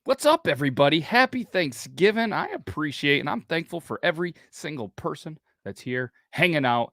What's up, everybody? Happy Thanksgiving. I appreciate and I'm thankful for every single person that's here hanging out.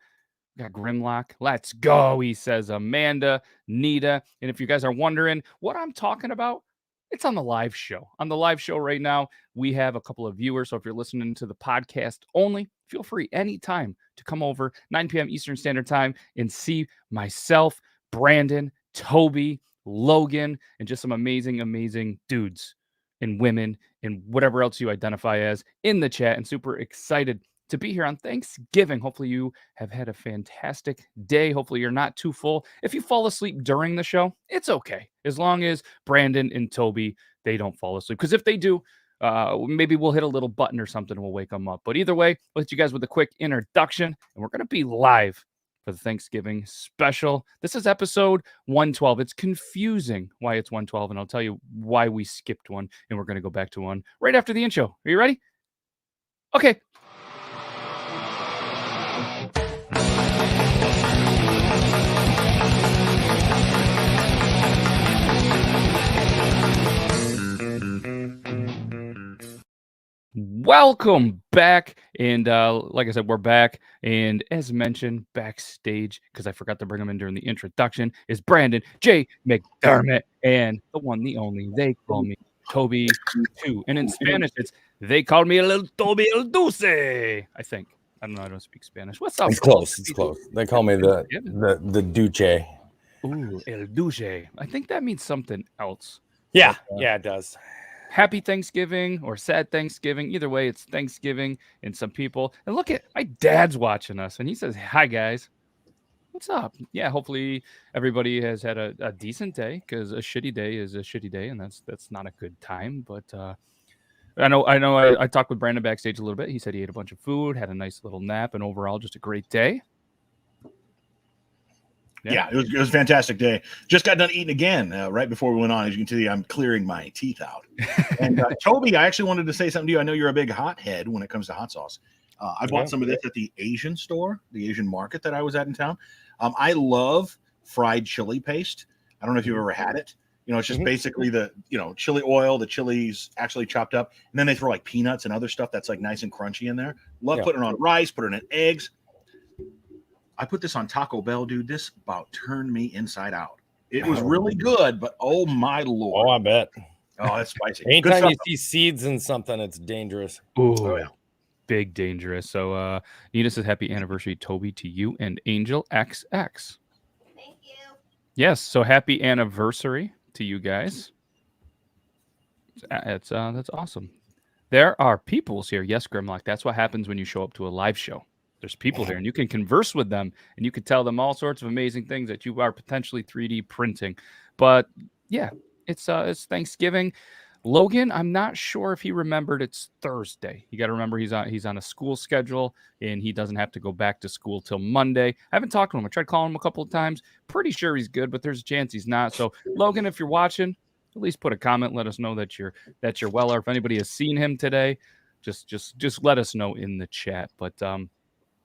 We got Grimlock. Let's go, he says. Amanda, Nita. And if you guys are wondering what I'm talking about, it's on the live show. On the live show right now, we have a couple of viewers. So if you're listening to the podcast only, feel free anytime to come over 9 p.m. Eastern Standard Time and see myself, Brandon, Toby, Logan, and just some amazing, amazing dudes and women and whatever else you identify as in the chat. And super excited to be here on Thanksgiving. Hopefully you have had a fantastic day. Hopefully you're not too full. If you fall asleep during the show, it's okay. As long as Brandon and Toby, they don't fall asleep. Because if they do, maybe we'll hit a little button or something and we'll wake them up. But either way, I'll hit you guys with a quick introduction. And we're going to be live for the Thanksgiving special. This is episode 112. It's confusing why it's 112, and I'll tell you why we skipped one, and we're going to go back to one right after the intro. Are you ready? Okay. Welcome back. And like I said, we're back. And as mentioned, backstage, because I forgot to bring him in during the introduction, is Brandon J. McDermott. And the one, the only, they call me Toby 2. And in Spanish, it's they call me a little Toby el Dulce, I think. I don't speak Spanish. What's up? It's close. It's close. They call me the Duce. Ooh, el Duce. I think that means something else. Yeah, it does. Happy Thanksgiving or sad Thanksgiving. Either way, it's Thanksgiving and some people. And look at my dad's watching us and he says, "Hi, guys. What's up?" Yeah, hopefully everybody has had a decent day because a shitty day is a shitty day and that's not a good time. But I talked with Brandon backstage a little bit. He said he ate a bunch of food, had a nice little nap, and overall just a great day. Yeah, it was a fantastic day. Just got done eating again right before we went on. As you can see, I'm clearing my teeth out. And Toby, I actually wanted to say something to you. I know you're a big hothead when it comes to hot sauce. I bought some of this at the Asian store, the Asian market that I was at in town. I love fried chili paste. I don't know if you've ever had it. It's just basically the chili oil, the chilies actually chopped up, and then they throw like peanuts and other stuff that's like nice and crunchy in there. Love putting it on rice, put it in eggs. I put this on Taco Bell, dude. This about turned me inside out. It was really good, but oh my Lord. Oh, I bet. Oh, that's spicy. Anytime you see seeds in something, it's dangerous. Oh, yeah. Big dangerous. So Nina says happy anniversary, Toby, to you and Angel XX. Thank you. Yes, so happy anniversary to you guys. That's awesome. There are peoples here. Yes, Grimlock. That's what happens when you show up to a live show. There's people here, and you can converse with them, and you can tell them all sorts of amazing things that you are potentially 3D printing. But yeah, it's Thanksgiving. Logan, I'm not sure if he remembered it's Thursday. You got to remember he's on a school schedule, and he doesn't have to go back to school till Monday. I haven't talked to him. I tried calling him a couple of times. Pretty sure he's good, but there's a chance he's not. So Logan, if you're watching, at least put a comment. Let us know that you're well. Or if anybody has seen him today, just let us know in the chat. But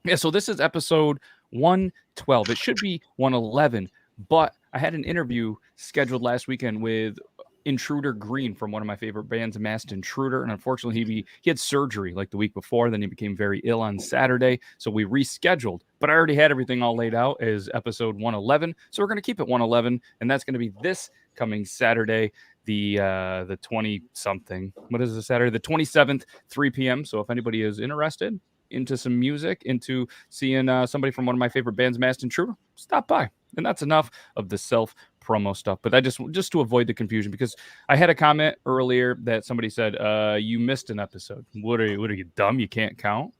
yeah, so this is episode 112. It should be 111, but I had an interview scheduled last weekend with Intruder Green from one of my favorite bands, Masked Intruder, and unfortunately he had surgery like the week before. Then he became very ill on Saturday, so we rescheduled. But I already had everything all laid out as episode 111, so we're going to keep it 111, and that's going to be this coming Saturday, the 20-something. What is it, Saturday? The 27th, 3 p.m. So if anybody is interested into some music, into seeing somebody from one of my favorite bands, Masked Intruder, stop by. And that's enough of the self-promo stuff. But I just to avoid the confusion, because I had a comment earlier that somebody said, you missed an episode. What are you, dumb? You can't count?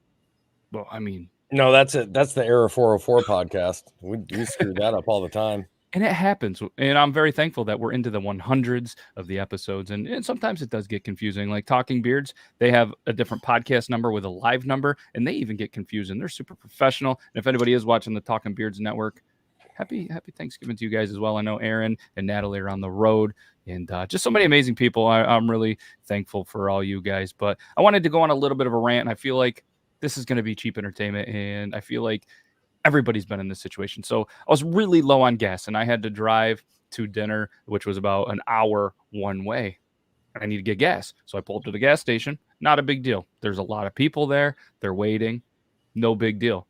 Well, I mean... No, that's it. That's the Error 404 podcast. We screw that up all the time. And it happens. And I'm very thankful that we're into the 100s of the episodes. And sometimes it does get confusing. Like Talking Beards, they have a different podcast number with a live number, and they even get confusing. They're super professional. And if anybody is watching the Talking Beards network, happy Thanksgiving to you guys as well. I know Aaron and Natalie are on the road, and just so many amazing people. I'm really thankful for all you guys. But I wanted to go on a little bit of a rant, and I feel like this is going to be cheap entertainment, and I feel like everybody's been in this situation. So I was really low on gas, and I had to drive to dinner, which was about an hour one way. I need to get gas. So I pull up to the gas station. Not a big deal. There's a lot of people there. They're waiting. No big deal.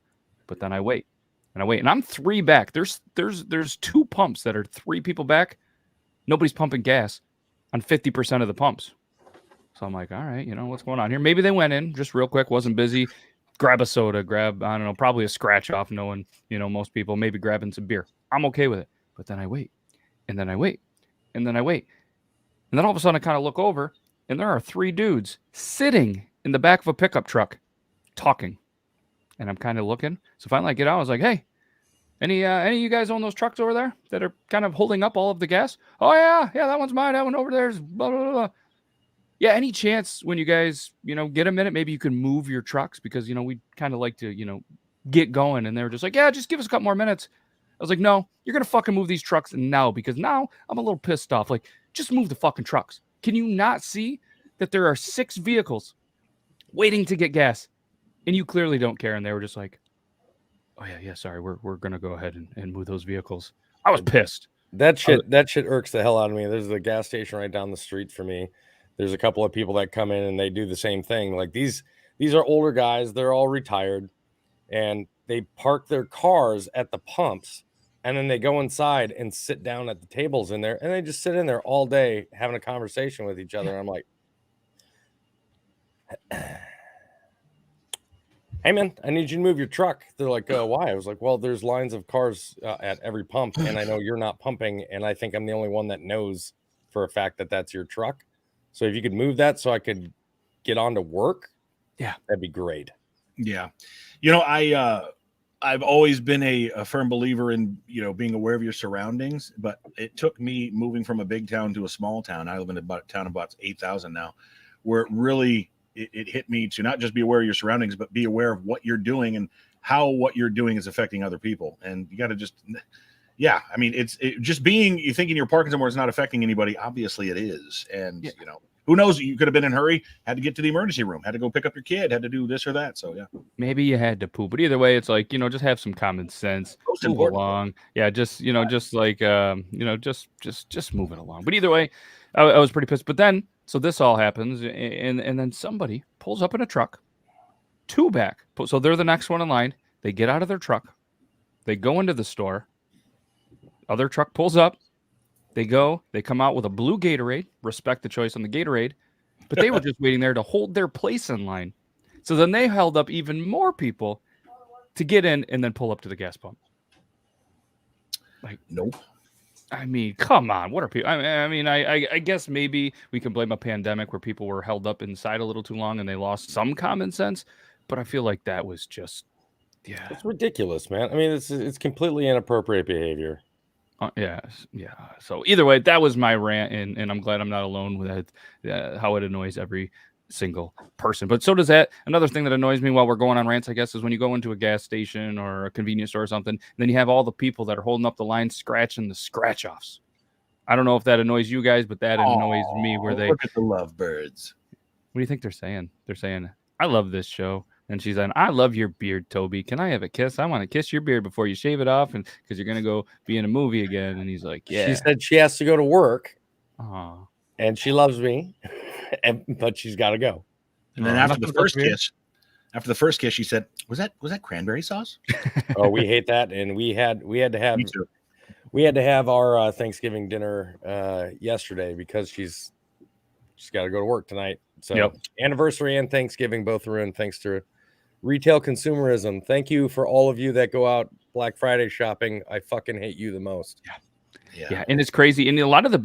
But then I wait and I wait. And I'm 3 back. There's 2 pumps that are 3 people back. Nobody's pumping gas on 50% of the pumps. So I'm like, all right, what's going on here? Maybe they went in just real quick, wasn't busy. Grab a soda, I don't know, probably a scratch off, knowing, most people, maybe grabbing some beer. I'm okay with it. But then I wait, and then I wait, and then I wait. And then all of a sudden I kind of look over, and there are 3 dudes sitting in the back of a pickup truck talking. And I'm kind of looking. So finally I get out. I was like, hey, any of you guys own those trucks over there that are kind of holding up all of the gas? Oh, yeah, that one's mine. That one over there is blah, blah, blah. Yeah, any chance when you guys, get a minute, maybe you can move your trucks because, we kind of like to, get going. And they were just like, yeah, just give us a couple more minutes. I was like, no, you're going to fucking move these trucks now because now I'm a little pissed off. Like, just move the fucking trucks. Can you not see that there are 6 vehicles waiting to get gas? And you clearly don't care. And they were just like, oh, yeah, sorry, we're going to go ahead and move those vehicles. I was pissed. That shit irks the hell out of me. There's a gas station right down the street for me. There's a couple of people that come in and they do the same thing. Like these are older guys. They're all retired and they park their cars at the pumps and then they go inside and sit down at the tables in there and they just sit in there all day having a conversation with each other. And I'm like, hey man, I need you to move your truck. They're like, why? I was like, well, there's lines of cars at every pump and I know you're not pumping. And I think I'm the only one that knows for a fact that that's your truck. So if you could move that so I could get on to work, yeah, that'd be great. Yeah. I've always been a firm believer in, being aware of your surroundings, but it took me moving from a big town to a small town. I live in a town of about 8,000 now, where it hit me to not just be aware of your surroundings, but be aware of what you're doing and how what you're doing is affecting other people. And you got to just, yeah, I mean, you thinking you're parking somewhere it's not affecting anybody. Obviously it is. And, who knows? You could have been in a hurry, had to get to the emergency room, had to go pick up your kid, had to do this or that. So, yeah. Maybe you had to poop. But either way, it's like, just have some common sense. Move along. Yeah, just, just like, just move it along. But either way, I was pretty pissed. But then, so this all happens, and then somebody pulls up in a truck, 2 back. So they're the next one in line. They get out of their truck. They go into the store. Other truck pulls up. They come out with a blue Gatorade, respect the choice on the Gatorade, but they were just waiting there to hold their place in line. So then they held up even more people to get in and then pull up to the gas pump. Like, nope. I mean, come on. What are people? I guess maybe we can blame a pandemic where people were held up inside a little too long and they lost some common sense. But I feel like that was just, yeah. It's ridiculous, man. I mean, it's completely inappropriate behavior. Yeah. So either way, that was my rant, and I'm glad I'm not alone with it, how it annoys every single person. But so does that. Another thing that annoys me while we're going on rants, I guess, is when you go into a gas station or a convenience store or something, and then you have all the people that are holding up the line scratching the scratch-offs. I don't know if that annoys you guys, but that annoys me. Where they look at the lovebirds. What do you think they're saying? They're saying, I love this show. And she's like, I love your beard, Toby. Can I have a kiss? I want to kiss your beard before you shave it off, and because you're gonna go be in a movie again. And he's like, yeah. She said she has to go to work, Aww. and she loves me, but she's got to go. And then after the first kiss, she said, "Was that cranberry sauce?" Oh, we hate that, and we had to have our Thanksgiving dinner yesterday because she's got to go to work tonight. So Anniversary and Thanksgiving both ruined thanks to retail consumerism. Thank you for all of you that go out Black Friday shopping. I fucking hate you the most. Yeah, and it's crazy. And a lot of the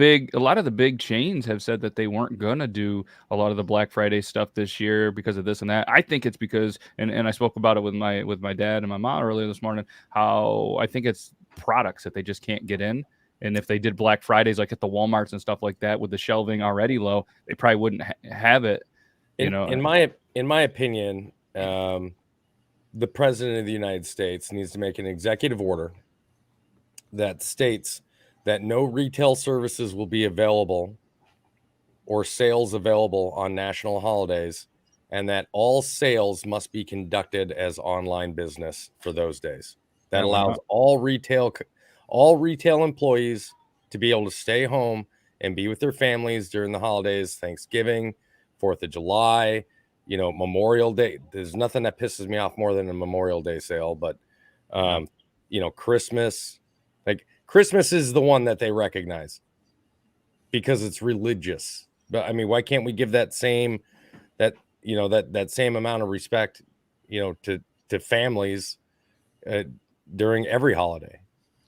big chains have said that they weren't gonna do a lot of the Black Friday stuff this year because of this and that. I think it's because, and I spoke about it with my dad and my mom earlier this morning, how I think it's products that they just can't get in. And if they did Black Fridays like at the Walmarts and stuff like that with the shelving already low, they probably wouldn't have it. In my opinion, the president of the United States needs to make an executive order that states that no retail services will be available or sales available on national holidays, and that all sales must be conducted as online business for those days. That allows all retail employees to be able to stay home and be with their families during the holidays, Thanksgiving, 4th of July, Memorial Day. There's nothing that pisses me off more than a Memorial Day sale, but Christmas, like Christmas is the one that they recognize because it's religious. But I mean, why can't we give that same amount of respect, to families during every holiday?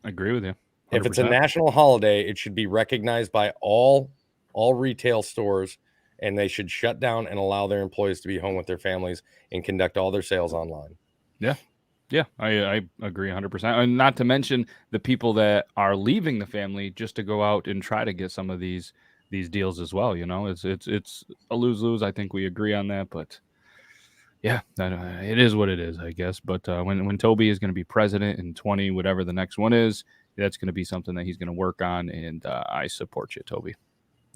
I agree with you. 100%. If it's a national holiday, it should be recognized by all retail stores, and they should shut down and allow their employees to be home with their families and conduct all their sales online. Yeah, I agree 100%. And not to mention the people that are leaving the family just to go out and try to get some of these deals as well. It's a lose-lose. I think we agree on that, but yeah, it is what it is, I guess. But when Toby is going to be president in 20, whatever the next one is, that's going to be something that he's going to work on, and I support you, Toby.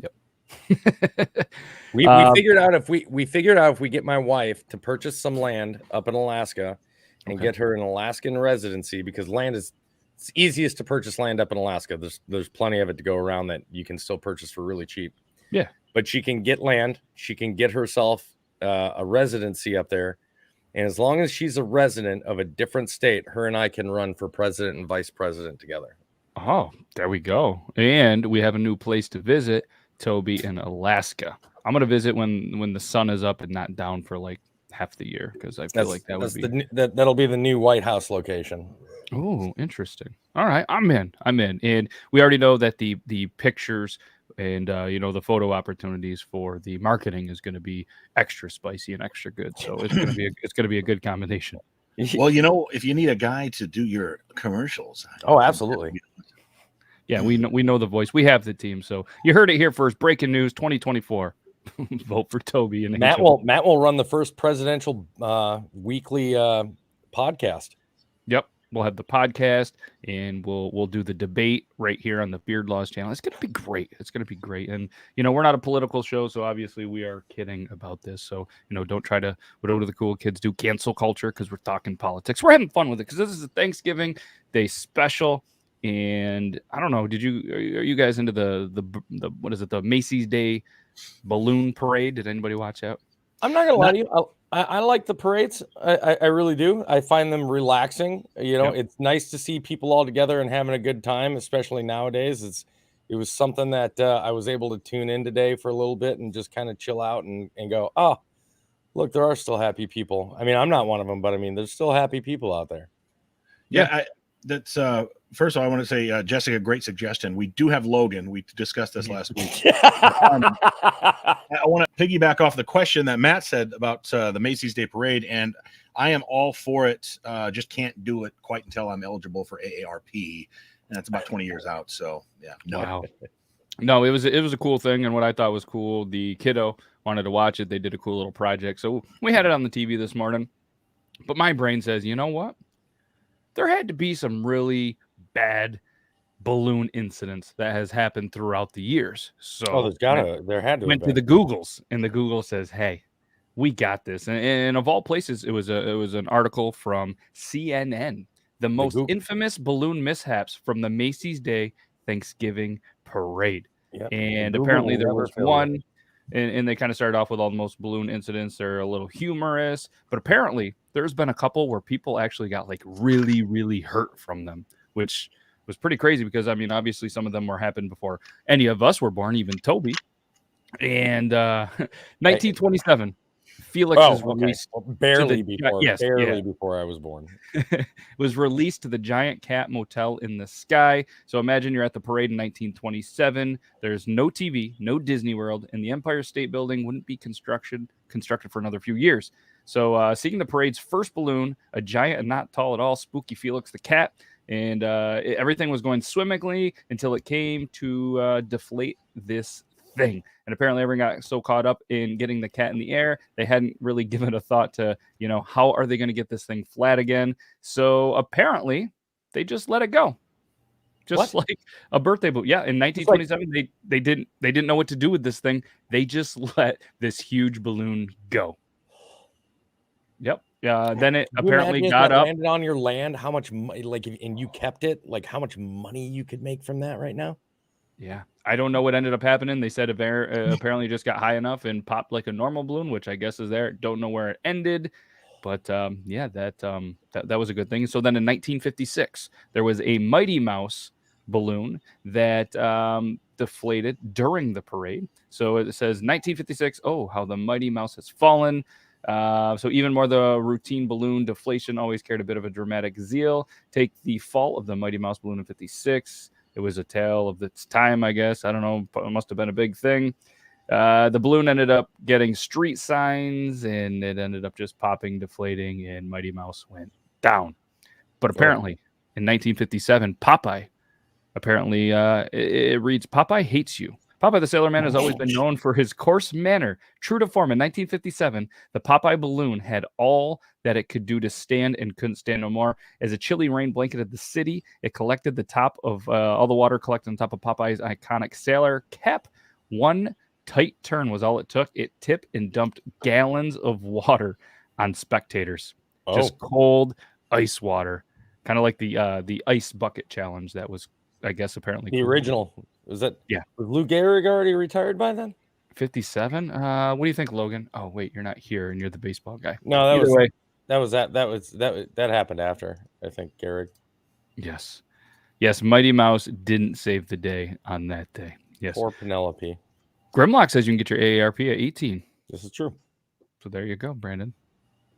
Yep. We figured out if we get my wife to purchase some land up in Alaska and get her an Alaskan residency, because it's easiest to purchase land up in Alaska. There's plenty of it to go around that you can still purchase for really cheap. Yeah, but she can get land. She can get herself a residency up there. And as long as she's a resident of a different state, her and I can run for president and vice president together. Oh, there we go. And we have a new place to visit, Toby, in Alaska. I'm going to visit when the sun is up and not down for like half the year, because I feel like that'll be the new White House location. Oh, interesting. All right, I'm in. And we already know that the pictures and the photo opportunities for the marketing is going to be extra spicy and extra good. So it's going to be a good combination. Well, if you need a guy to do your commercials. Oh, absolutely. Yeah, we know the voice. We have the team. So you heard it here first. Breaking news 2024. Vote for Toby. And Matt will run the first presidential weekly podcast. Yep. We'll have the podcast, and we'll do the debate right here on the Beard Laws channel. It's going to be great. And, we're not a political show, so obviously we are kidding about this. So, don't try to, what do the cool kids do? Cancel culture, because we're talking politics. We're having fun with it, because this is a Thanksgiving Day special. And I don't know, are you guys into the what is it, the Macy's Day balloon parade? Did anybody watch that? I'm not going to lie to you. I like the parades. I really do. I find them relaxing. Yep. It's nice to see people all together and having a good time, especially nowadays. It was something that I was able to tune in today for a little bit and just kind of chill out and go, oh, look, there are still happy people. I mean, I'm not one of them, but I mean, there's still happy people out there. Yeah. That's first of all, I want to say, Jessica, great suggestion. We do have Logan. We discussed this last week. I want to piggyback off the question that Matt said about the Macy's Day Parade, and I am all for it. Just can't do it quite until I'm eligible for AARP, and that's about 20 years out. So yeah, no. Wow. No, it was a cool thing, and what I thought was cool, the kiddo wanted to watch it. They did a cool little project, so we had it on the TV this morning. But my brain says, you know what? There had to be some really bad balloon incidents that has happened throughout the years. So there had to went to the Googles, and the Google says, "Hey, we got this." And of all places, it was an article from CNN, the most infamous balloon mishaps from the Macy's Day Thanksgiving Parade. Yep. And apparently there was one, and they kind of started off with all the most balloon incidents. They're a little humorous, but apparently there's been a couple where people actually got like really, really hurt from them, which was pretty crazy because, I mean, obviously some of them happened before any of us were born, even Toby. And 1927, Felix is released. Well, barely before I was born. Was released to the Giant Cat Motel in the Sky. So imagine you're at the parade in 1927. There's no TV, no Disney World, and the Empire State Building wouldn't be constructed for another few years. So seeing the parade's first balloon, a giant and not tall at all, Spooky Felix the cat, and everything was going swimmingly until it came to deflate this thing. And apparently everyone got so caught up in getting the cat in the air, they hadn't really given a thought to, how are they going to get this thing flat again? So apparently they just let it go. Just like a birthday boot. Yeah, in 1927, they didn't know what to do with this thing. They just let this huge balloon go. Yep. Then it apparently got up. Landed on your land. How much, and you kept it? Like how much money you could make from that right now? Yeah. I don't know what ended up happening. They said apparently just got high enough and popped like a normal balloon, which I guess is there. Don't know where it ended. But yeah, that was a good thing. So then in 1956, there was a Mighty Mouse balloon that deflated during the parade. So it says 1956. Oh, how the Mighty Mouse has fallen. So even more, the routine balloon deflation always carried a bit of a dramatic zeal. Take the fall of the Mighty Mouse balloon in 56. It was a tale of its time, I guess. I don't know. It must have been a big thing. The balloon ended up getting street signs, and it ended up just popping, deflating, and Mighty Mouse went down. But apparently, in 1957, Popeye, apparently, it reads, Popeye hates you. Popeye the Sailor Man has always been known for his coarse manner. True to form, in 1957, the Popeye balloon had all that it could do to stand and couldn't stand no more. As a chilly rain blanketed the city, it collected the top of all the water collected on top of Popeye's iconic sailor cap. One tight turn was all it took. It tipped and dumped gallons of water on spectators. Just cold ice water, kind of like the ice bucket challenge that was, I guess, apparently the original. Was that? Yeah. Was Lou Gehrig already retired by then? 57. What do you think, Logan? Oh wait, you're not here, and you're the baseball guy. No, that that happened after, I think, Gehrig. Yes. Mighty Mouse didn't save the day on that day. Yes. Poor Penelope. Grimlock says you can get your AARP at 18. This is true. So there you go, Brandon.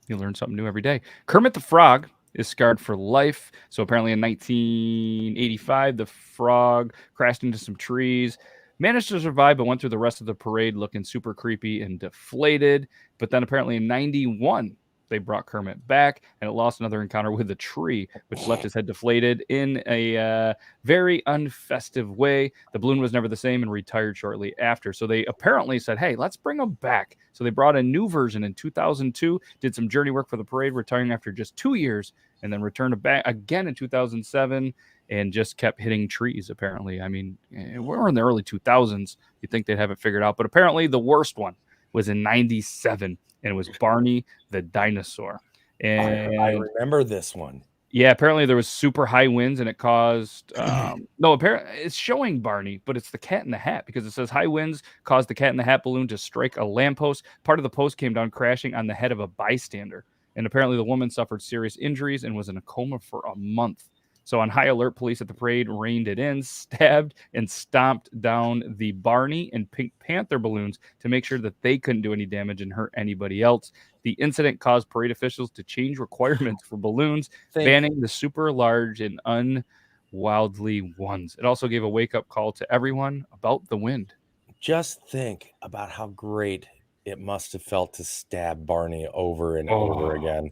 You learn something new every day. Kermit the Frog is scarred for life. So apparently in 1985, the frog crashed into some trees, managed to survive, but went through the rest of the parade looking super creepy and deflated. But then apparently in 91, they brought Kermit back, and it lost another encounter with a tree, which left his head deflated in a very unfestive way. The balloon was never the same and retired shortly after. So they apparently said, hey, let's bring him back. So they brought a new version in 2002, did some journey work for the parade, retiring after just 2 years, and then returned back again in 2007 and just kept hitting trees, apparently. I mean, we're in the early 2000s. You'd think they'd have it figured out. But apparently the worst one was in 97. And it was Barney the dinosaur. And I remember this one. Yeah, apparently there was super high winds, and it caused no. Apparently, it's showing Barney, but it's the Cat in the Hat, because it says high winds caused the Cat in the Hat balloon to strike a lamppost. Part of the post came down crashing on the head of a bystander, and apparently the woman suffered serious injuries and was in a coma for a month. So on high alert, police at the parade reined it in, stabbed and stomped down the Barney and Pink Panther balloons to make sure that they couldn't do any damage and hurt anybody else. The incident caused parade officials to change requirements for balloons, banning the super large and unwildly ones. It also gave a wake-up call to everyone about the wind. Just think about how great it must have felt to stab Barney over and over again.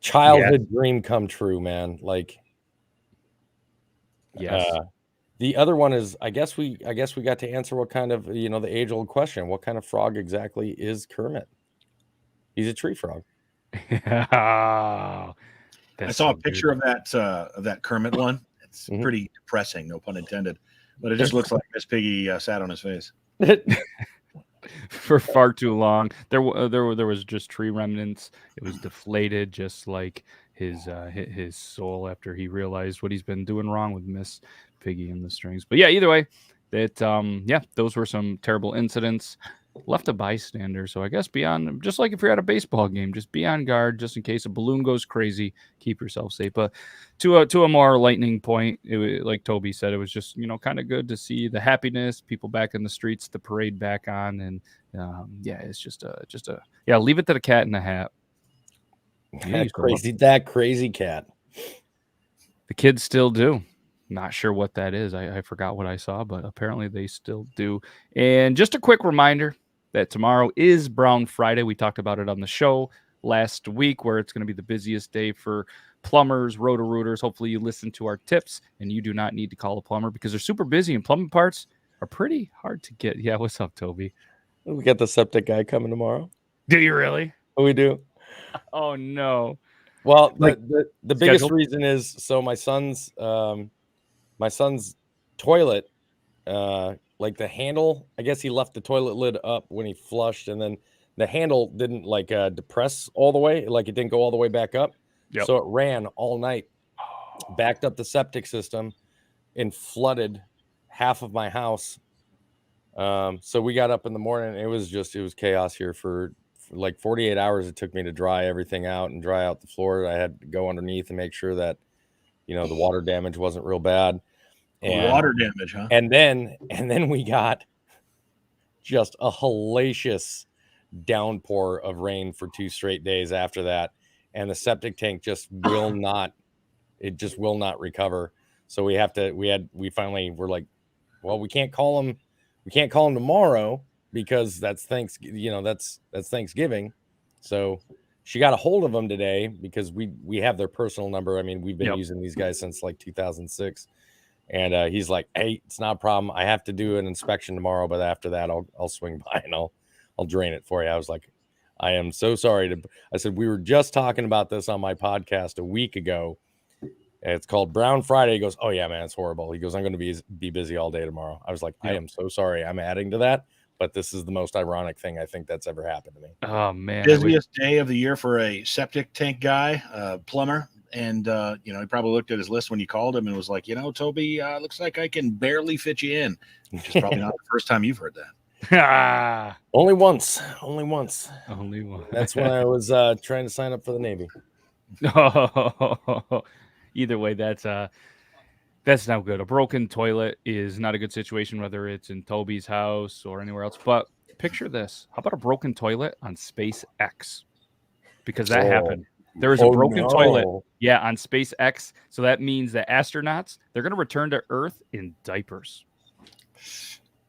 Childhood dream come true, man. Like, yes. The other one is, I guess we got to answer what kind of, the age-old question. What kind of frog exactly is Kermit? He's a tree frog. I saw a picture of that Kermit one. It's pretty depressing, no pun intended. But it just looks like Miss Piggy sat on his face for far too long. There was just tree remnants. It was deflated, just like his soul after he realized what he's been doing wrong with Miss Piggy and the strings. But yeah, either way, those were some terrible incidents. Left a bystander, so I guess just like if you're at a baseball game, just be on guard just in case a balloon goes crazy. Keep yourself safe. But to a more lightning point, like Toby said, it was just kind of good to see the happiness, people back in the streets, the parade back on, and it's just leave it to the Cat in the Hat. That crazy cat. The kids still do. Not sure what that is. I forgot what I saw, but apparently they still do. And just a quick reminder that tomorrow is Brown Friday. We talked about it on the show last week, where it's going to be the busiest day for plumbers, roto-rooters. Hopefully you listen to our tips and you do not need to call a plumber, because they're super busy and plumbing parts are pretty hard to get. Yeah, what's up, Toby? We got the septic guy coming tomorrow. Do you really? We do. Oh, no. Well, the biggest reason is, so my son's toilet, like the handle, I guess he left the toilet lid up when he flushed, and then the handle didn't depress all the way, like it didn't go all the way back up. Yep. So it ran all night, backed up the septic system, and flooded half of my house. So we got up in the morning. It was chaos here for like 48 hours. It took me to dry everything out and dry out the floor. I had to go underneath and make sure that, the water damage wasn't real bad. And water damage, huh? And then we got just a hellacious downpour of rain for 2 straight days after that. And the septic tank just will not recover. So we finally were like, well, we can't call them tomorrow because that's Thanksgiving. So she got a hold of them today because we have their personal number. I mean, we've been using these guys since like 2006. And he's like, hey, it's not a problem. I have to do an inspection tomorrow, but after that, I'll swing by and I'll drain it for you. I was like, I am so sorry. I said, we were just talking about this on my podcast a week ago. It's called Brown Friday. He goes, oh yeah, man, it's horrible. He goes, I'm going to be busy all day tomorrow. I was like, I am so sorry. I'm adding to that, but this is the most ironic thing I think that's ever happened to me. Oh man. Busiest day of the year for a septic tank guy, plumber. And, he probably looked at his list when you called him and was like, Toby, looks like I can barely fit you in, which is probably not the first time you've heard that. Only once. Only one. That's when I was trying to sign up for the Navy. Either way, that's not good. A broken toilet is not a good situation, whether it's in Toby's house or anywhere else. But picture this. How about a broken toilet on SpaceX? Because that happened. There is a broken toilet, on SpaceX. So that means that astronauts, they're going to return to Earth in diapers.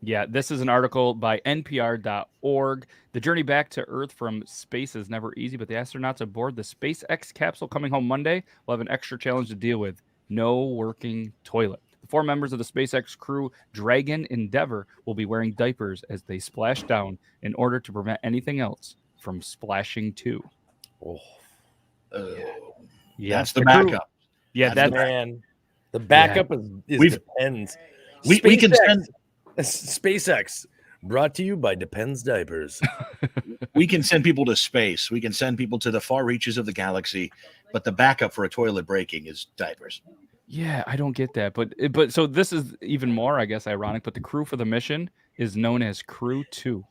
Yeah, this is an article by NPR.org. The journey back to Earth from space is never easy, but the astronauts aboard the SpaceX capsule coming home Monday will have an extra challenge to deal with. No working toilet. The 4 members of the SpaceX crew Dragon Endeavour will be wearing diapers as they splash down in order to prevent anything else from splashing too. Oh. Yeah, that's the backup. Yeah, that's man. The backup is Depends. We can send SpaceX brought to you by Depends Diapers. We can send people to space. We can send people to the far reaches of the galaxy, but the backup for a toilet breaking is diapers. Yeah, I don't get that, but so this is even more, I guess, ironic. But the crew for the mission is known as Crew 2.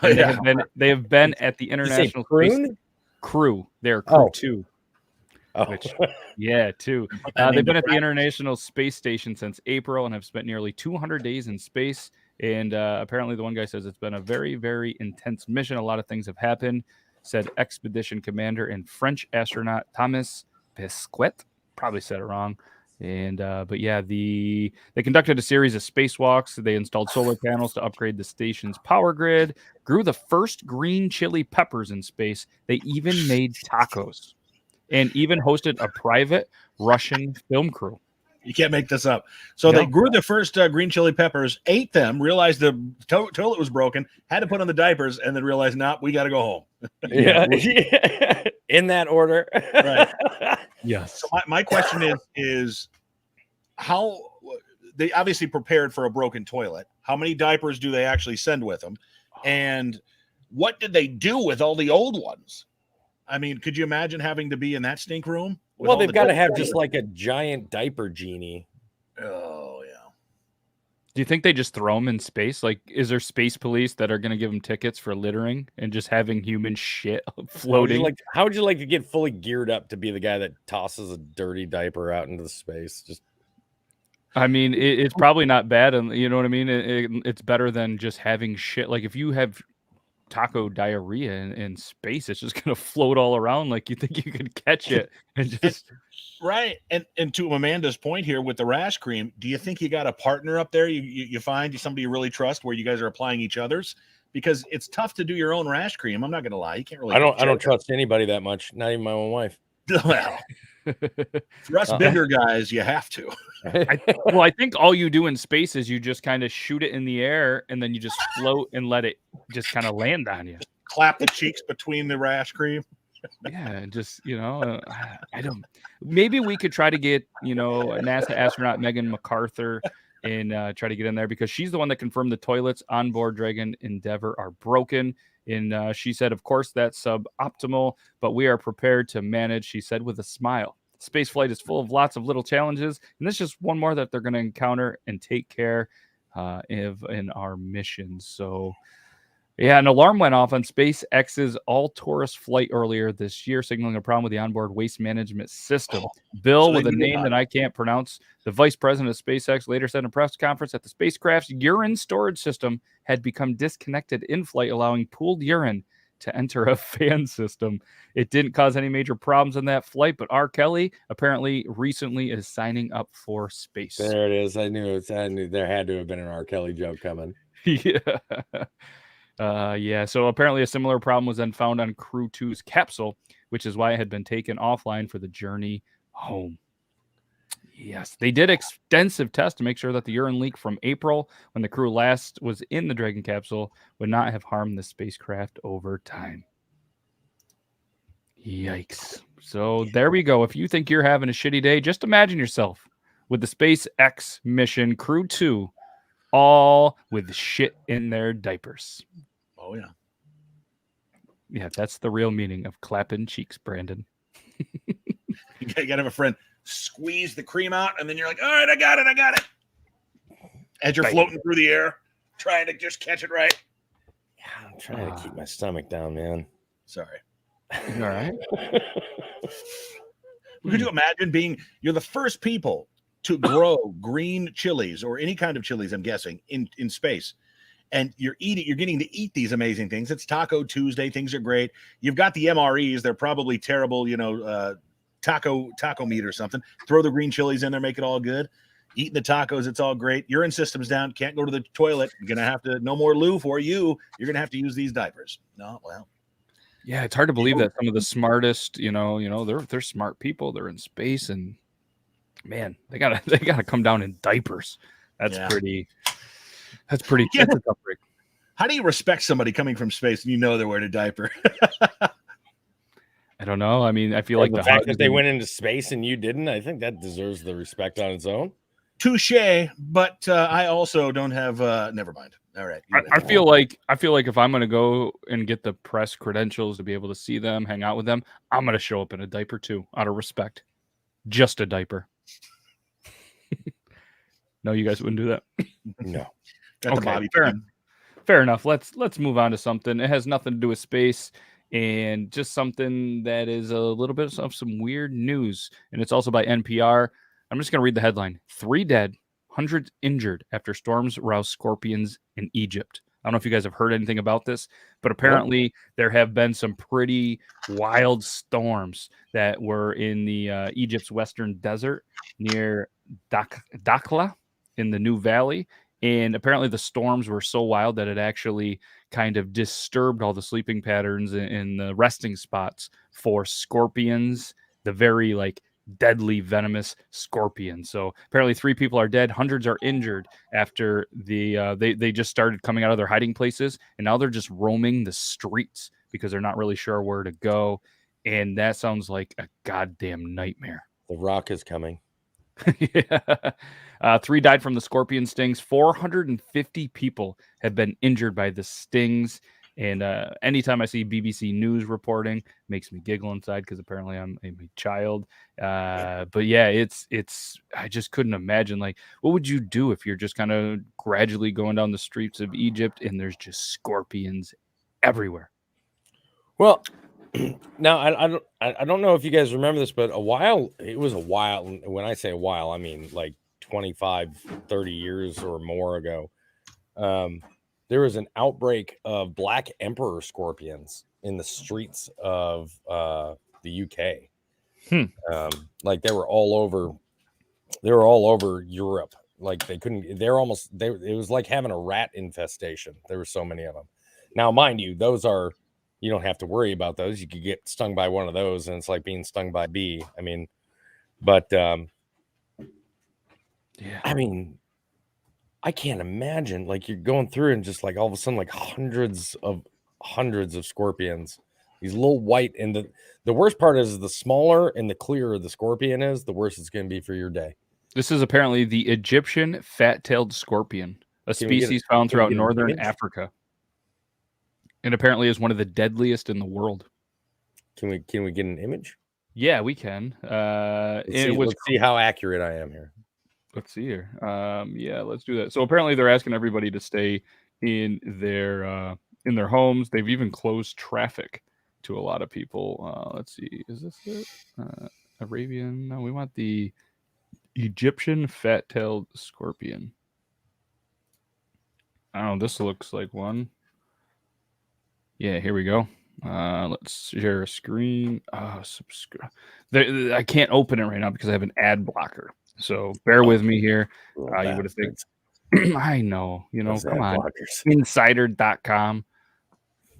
They have been at the International Space Crew. They're Crew 2. Which, 2. They've been at the International Space Station since April and have spent nearly 200 days in space. And apparently the one guy says it's been a very, very intense mission. A lot of things have happened, said Expedition Commander and French astronaut Thomas Pesquet. Probably said it wrong. And they conducted a series of spacewalks. They installed solar panels to upgrade the station's power grid, grew the first green chili peppers in space. They even made tacos and even hosted a private Russian film crew. You can't make this up. So they grew the first green chili peppers, ate them, realized the toilet was broken, had to put on the diapers, and then realized, we got to go home. In that order. Right. Yes. So my question is how they obviously prepared for a broken toilet. How many diapers do they actually send with them? And what did they do with all the old ones? I mean, could you imagine having to be in that stink room? Well, they've got to have just like a giant diaper genie. Oh, yeah. Do you think they just throw them in space? Like, is there space police that are going to give them tickets for littering and just having human shit floating? How would you like to get fully geared up to be the guy that tosses a dirty diaper out into space? I mean, it's probably not bad. And you know what I mean? It's better than just having shit. Like if you have taco diarrhea in space, it's just going to float all around. Like you think you could catch it and just... Right. And to Amanda's point here with the rash cream, do you think you got a partner up there? You find somebody you really trust where you guys are applying each other's? Because it's tough to do your own rash cream. I'm not going to lie. You can't really. I don't trust anybody that much. Not even my own wife. Well, for us bigger guys, you have to. I think all you do in space is you just kind of shoot it in the air and then you just float and let it just kind of land on you. Clap the cheeks between the rash cream. Yeah, just I don't. Maybe we could try to get NASA astronaut Megan MacArthur and try to get in there because she's the one that confirmed the toilets on board Dragon Endeavour are broken. And she said, of course, that's suboptimal, but we are prepared to manage. She said with a smile. Space flight is full of lots of little challenges, and this is just one more that they're going to encounter and take care of in our mission. So, yeah, an alarm went off on SpaceX's all-tourist flight earlier this year, signaling a problem with the onboard waste management system. Bill, So they with a knew name about that I can't pronounce, the vice president of SpaceX later said in a press conference that the spacecraft's urine storage system had become disconnected in flight, allowing pooled urine to enter a fan system. It didn't cause any major problems in that flight, but R. Kelly apparently recently is signing up for space. There it is. I knew there had to have been an R. Kelly joke coming. Yeah. Yeah, so apparently a similar problem was then found on Crew 2's capsule, which is why it had been taken offline for the journey home. Yes, they did extensive tests to make sure that the urine leak from April, when the crew last was in the Dragon capsule, would not have harmed the spacecraft over time. Yikes. So there we go. If you think you're having a shitty day, just imagine yourself with the SpaceX mission Crew 2, all with shit in their diapers. Oh, yeah. Yeah, that's the real meaning of clapping cheeks, Brandon. You got to have a friend squeeze the cream out, and then you're like, all right, I got it. As you're floating through the air, trying to just catch it right. Yeah, I'm trying to keep my stomach down, man. Sorry. You all right? Could you imagine you're the first people to grow green chilies or any kind of chilies, I'm guessing, in space. And you're getting to eat these amazing things. It's Taco Tuesday. Things are great. You've got the MREs. They're probably terrible, taco meat or something. Throw the green chilies in there, make it all good. Eating the tacos, it's all great. Urine system's down. Can't go to the toilet. You're going to have to, no more loo for you. You're going to have to use these diapers. No, well. Yeah, it's hard to believe that some of the smartest, they're smart people. They're in space, and man, they gotta come down in diapers. That's pretty. That's a tough break. How do you respect somebody coming from space and you know they're wearing a diaper? I don't know. I mean, I feel like the fact that they went into space and you didn't, I think that deserves the respect on its own. Touche, but I also don't have. Never mind. All right. I feel like if I'm gonna go and get the press credentials to be able to see them, hang out with them, I'm gonna show up in a diaper too, out of respect. Just a diaper. No, you guys wouldn't do that. No. Okay, fair enough. Let's move on to something. It has nothing to do with space, and just something that is a little bit of some weird news. And it's also by NPR. I'm just gonna read the headline: 3 dead, hundreds injured after storms roused scorpions in Egypt. I don't know if you guys have heard anything about this, but apparently there have been some pretty wild storms that were in the Egypt's western desert near Dakhla in the New Valley. And apparently the storms were so wild that it actually kind of disturbed all the sleeping patterns in the resting spots for scorpions, the very deadly venomous scorpion. So apparently 3 people are dead, hundreds are injured after they just started coming out of their hiding places, and now they're just roaming the streets because they're not really sure where to go. And that sounds like a goddamn nightmare. The Rock is coming. Yeah. 3 died from the scorpion stings. 450 people have been injured by the stings. And anytime I see BBC News reporting, makes me giggle inside because apparently I'm a child. But yeah, it's I just couldn't imagine, what would you do if you're just kind of gradually going down the streets of Egypt and there's just scorpions everywhere? Well, now I don't know if you guys remember this, but it was a while. When I say a while, I mean 25, 30 years or more ago. There was an outbreak of black emperor scorpions in the streets of the UK. They were all over Europe. It was like having a rat infestation. There were so many of them. Now, mind you, you don't have to worry about those. You could get stung by one of those and it's like being stung by a bee. I mean, but yeah, I mean, I can't imagine you're going through and just all of a sudden hundreds of scorpions, these little white, and the worst part is the smaller and the clearer the scorpion is, the worse it's going to be for your day. This is apparently the Egyptian fat-tailed scorpion, a species found throughout northern Africa, and apparently is one of the deadliest in the world. Can we get an image? Yeah, we can. Let's see how accurate I am here. Let's see here. Yeah, let's do that. So apparently they're asking everybody to stay in their homes. They've even closed traffic to a lot of people. Let's see. Is this it? Arabian? No, we want the Egyptian fat-tailed scorpion. I don't know. This looks like one. Yeah, here we go. Let's share a screen. Subscribe. I can't open it right now because I have an ad blocker. So bear with me here. You would have think. I know. Come on. Insider.com.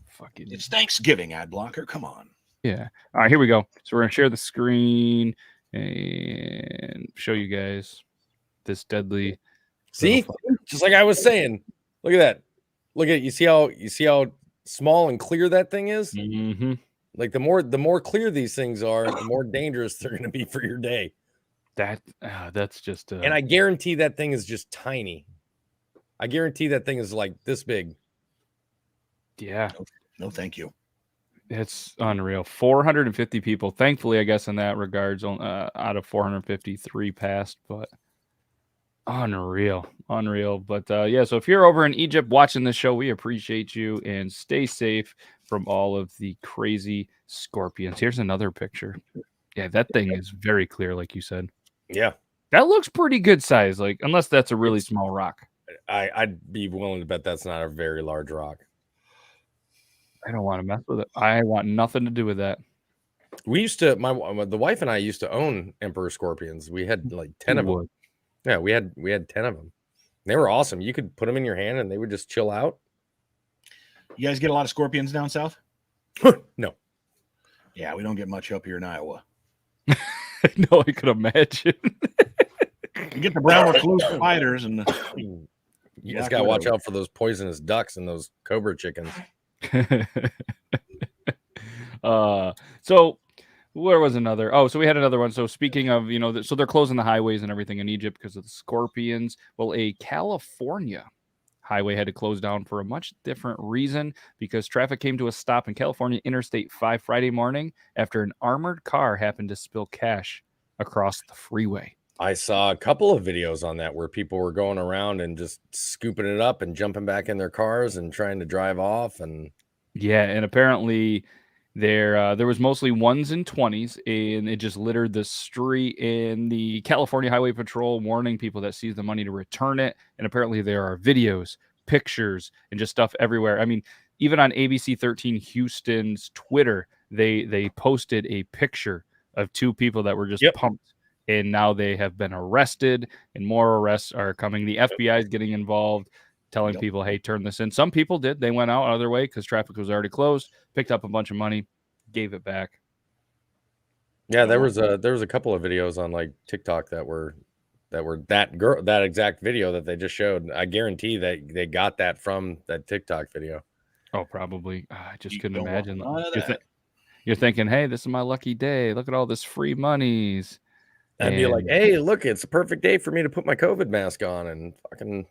Fucking. It's Thanksgiving, ad blocker. Come on. Yeah. All right, here we go. So we're gonna share the screen and show you guys this deadly. See, just like I was saying. Look at that. Look at it. You see how small and clear that thing is? Mm-hmm. Like the more clear these things are, the more dangerous they're going to be for your day. That's just. And I guarantee that thing is just tiny. I guarantee that thing is like this big. Yeah. No, thank you. It's unreal. 450 people. Thankfully, I guess in that regards, out of 453 passed, but unreal. But yeah, so if you're over in Egypt watching this show, we appreciate you and stay safe from all of the crazy scorpions. Here's another picture. Yeah, that thing is very clear, like you said. Yeah. That looks pretty good size, like unless that's a really small rock. I'd be willing to bet that's not a very large rock. I don't want to mess with it. I want nothing to do with that. We used to, the wife and I used to own emperor scorpions. We had like 10 of them. Yeah, we had 10 of them. They were awesome. You could put them in your hand and they would just chill out. You guys get a lot of scorpions down south? No. Yeah, we don't get much up here in Iowa. No, I could imagine. You get the brown recluse spiders and you just gotta watch out for those poisonous ducks and those cobra chickens. So where was another? Oh, so we had another one. So speaking of, so they're closing the highways and everything in Egypt because of the scorpions. Well, a California highway had to close down for a much different reason because traffic came to a stop in California Interstate 5 Friday morning after an armored car happened to spill cash across the freeway. I saw a couple of videos on that where people were going around and just scooping it up and jumping back in their cars and trying to drive off. And yeah, and apparently there was mostly 1s and 20s, and it just littered the street. And the California Highway Patrol warning people that seize the money to return it. And apparently there are videos, pictures, and just stuff everywhere. I mean, even on ABC 13 Houston's Twitter, they posted a picture of 2 people that were just pumped. And now they have been arrested, and more arrests are coming. The FBI is getting involved, telling people, hey, turn this in. Some people did. They went out other way because traffic was already closed, picked up a bunch of money, gave it back. Yeah, there was a couple of videos on like TikTok that were that exact video that they just showed. I guarantee that they got that from that TikTok video. Oh, probably. I just couldn't imagine. You're thinking, hey, this is my lucky day. Look at all this free monies. I'd be like, hey, look, it's a perfect day for me to put my COVID mask on and fucking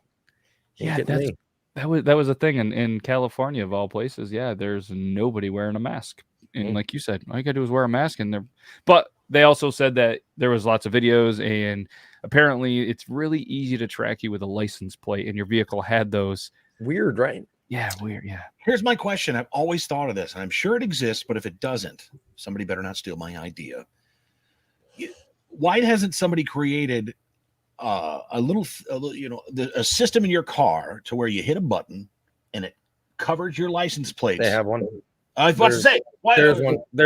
that was a thing in California of all places. Yeah, there's nobody wearing a mask. And like you said, all you gotta do is wear a mask but they also said that there was lots of videos, and apparently it's really easy to track you with a license plate, and your vehicle had those. Weird, right? Yeah, weird. Yeah. Here's my question. I've always thought of this, and I'm sure it exists, but if it doesn't, somebody better not steal my idea. Why hasn't somebody created a system in your car to where you hit a button and it covers your license plates? They have one. I was about to say, there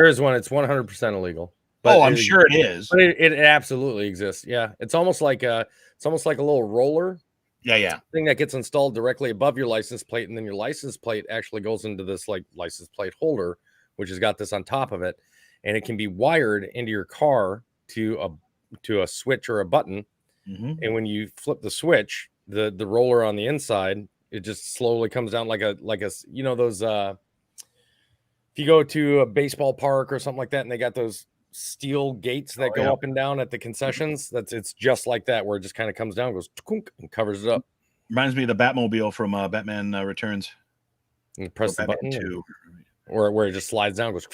is one. It's 100% illegal. But I'm sure it is. But it absolutely exists. Yeah, it's almost like a little roller. Yeah. Thing that gets installed directly above your license plate, and then your license plate actually goes into this like license plate holder, which has got this on top of it, and it can be wired into your car to a switch or a button. And when you flip the switch, the roller on the inside, it just slowly comes down like a those if you go to a baseball park or something like that and they got those steel gates that go up and down at the concessions, it's just like that, where it just kind of comes down, goes and covers it up. Reminds me of the Batmobile from Batman Returns. And press the button or where it just slides down, goes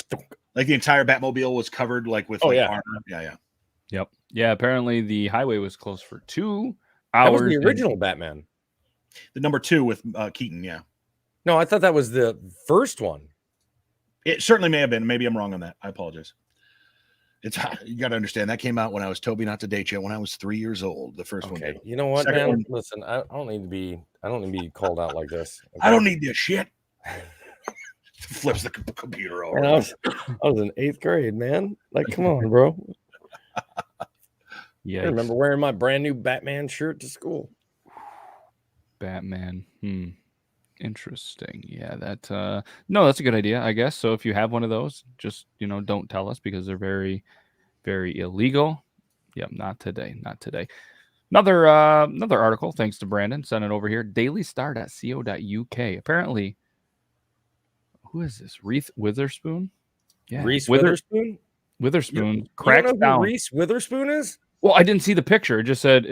Like the entire Batmobile was covered like with armor. Yeah. Yep. Yeah. Apparently the highway was closed for 2 That was hours. the original Batman. The number 2 with Keaton. Yeah. No, I thought that was the first one. It certainly may have been. Maybe I'm wrong on that. I apologize. You got to understand that came out when I was Toby Not to Date You when I was 3 years old. The first one. Okay, you know what, Second man? one- Listen, I don't need to be called out like this. Okay? I don't need this shit. Flips the computer over. Man, I was in 8th grade, man. Like, come on, bro. Yeah. I remember wearing my brand new Batman shirt to school. Batman. Interesting. Yeah, no, that's a good idea, I guess. So if you have one of those, just don't tell us because they're very, very illegal. Yep, not today. Not today. Another article, thanks to Brandon, sent it over here. dailystar.co.uk. Apparently, who is this? Reese Witherspoon? Yeah. Reese Witherspoon? Witherspoon You cracks don't know down. who Reese Witherspoon is? Well, I didn't see the picture. It just said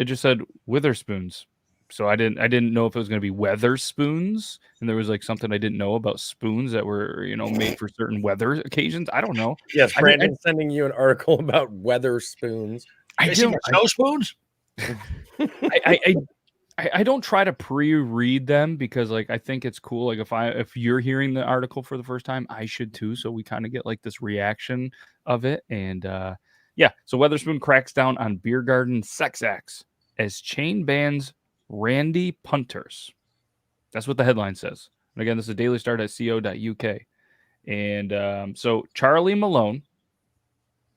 Witherspoons. So I didn't know if it was going to be Weatherspoons, and there was like something I didn't know about spoons that were made for certain weather occasions. I don't know. Yes, Brandon's sending you an article about weather spoons. I do. Snow spoons. I don't try to pre-read them because like I think it's cool. Like if you're hearing the article for the first time, I should too. So we kind of get like this reaction of it. And yeah, so Weatherspoon cracks down on beer garden sex acts as chain bans Randy punters. That's what the headline says. And again, this is dailystar.co.uk. And so Charlie Malone.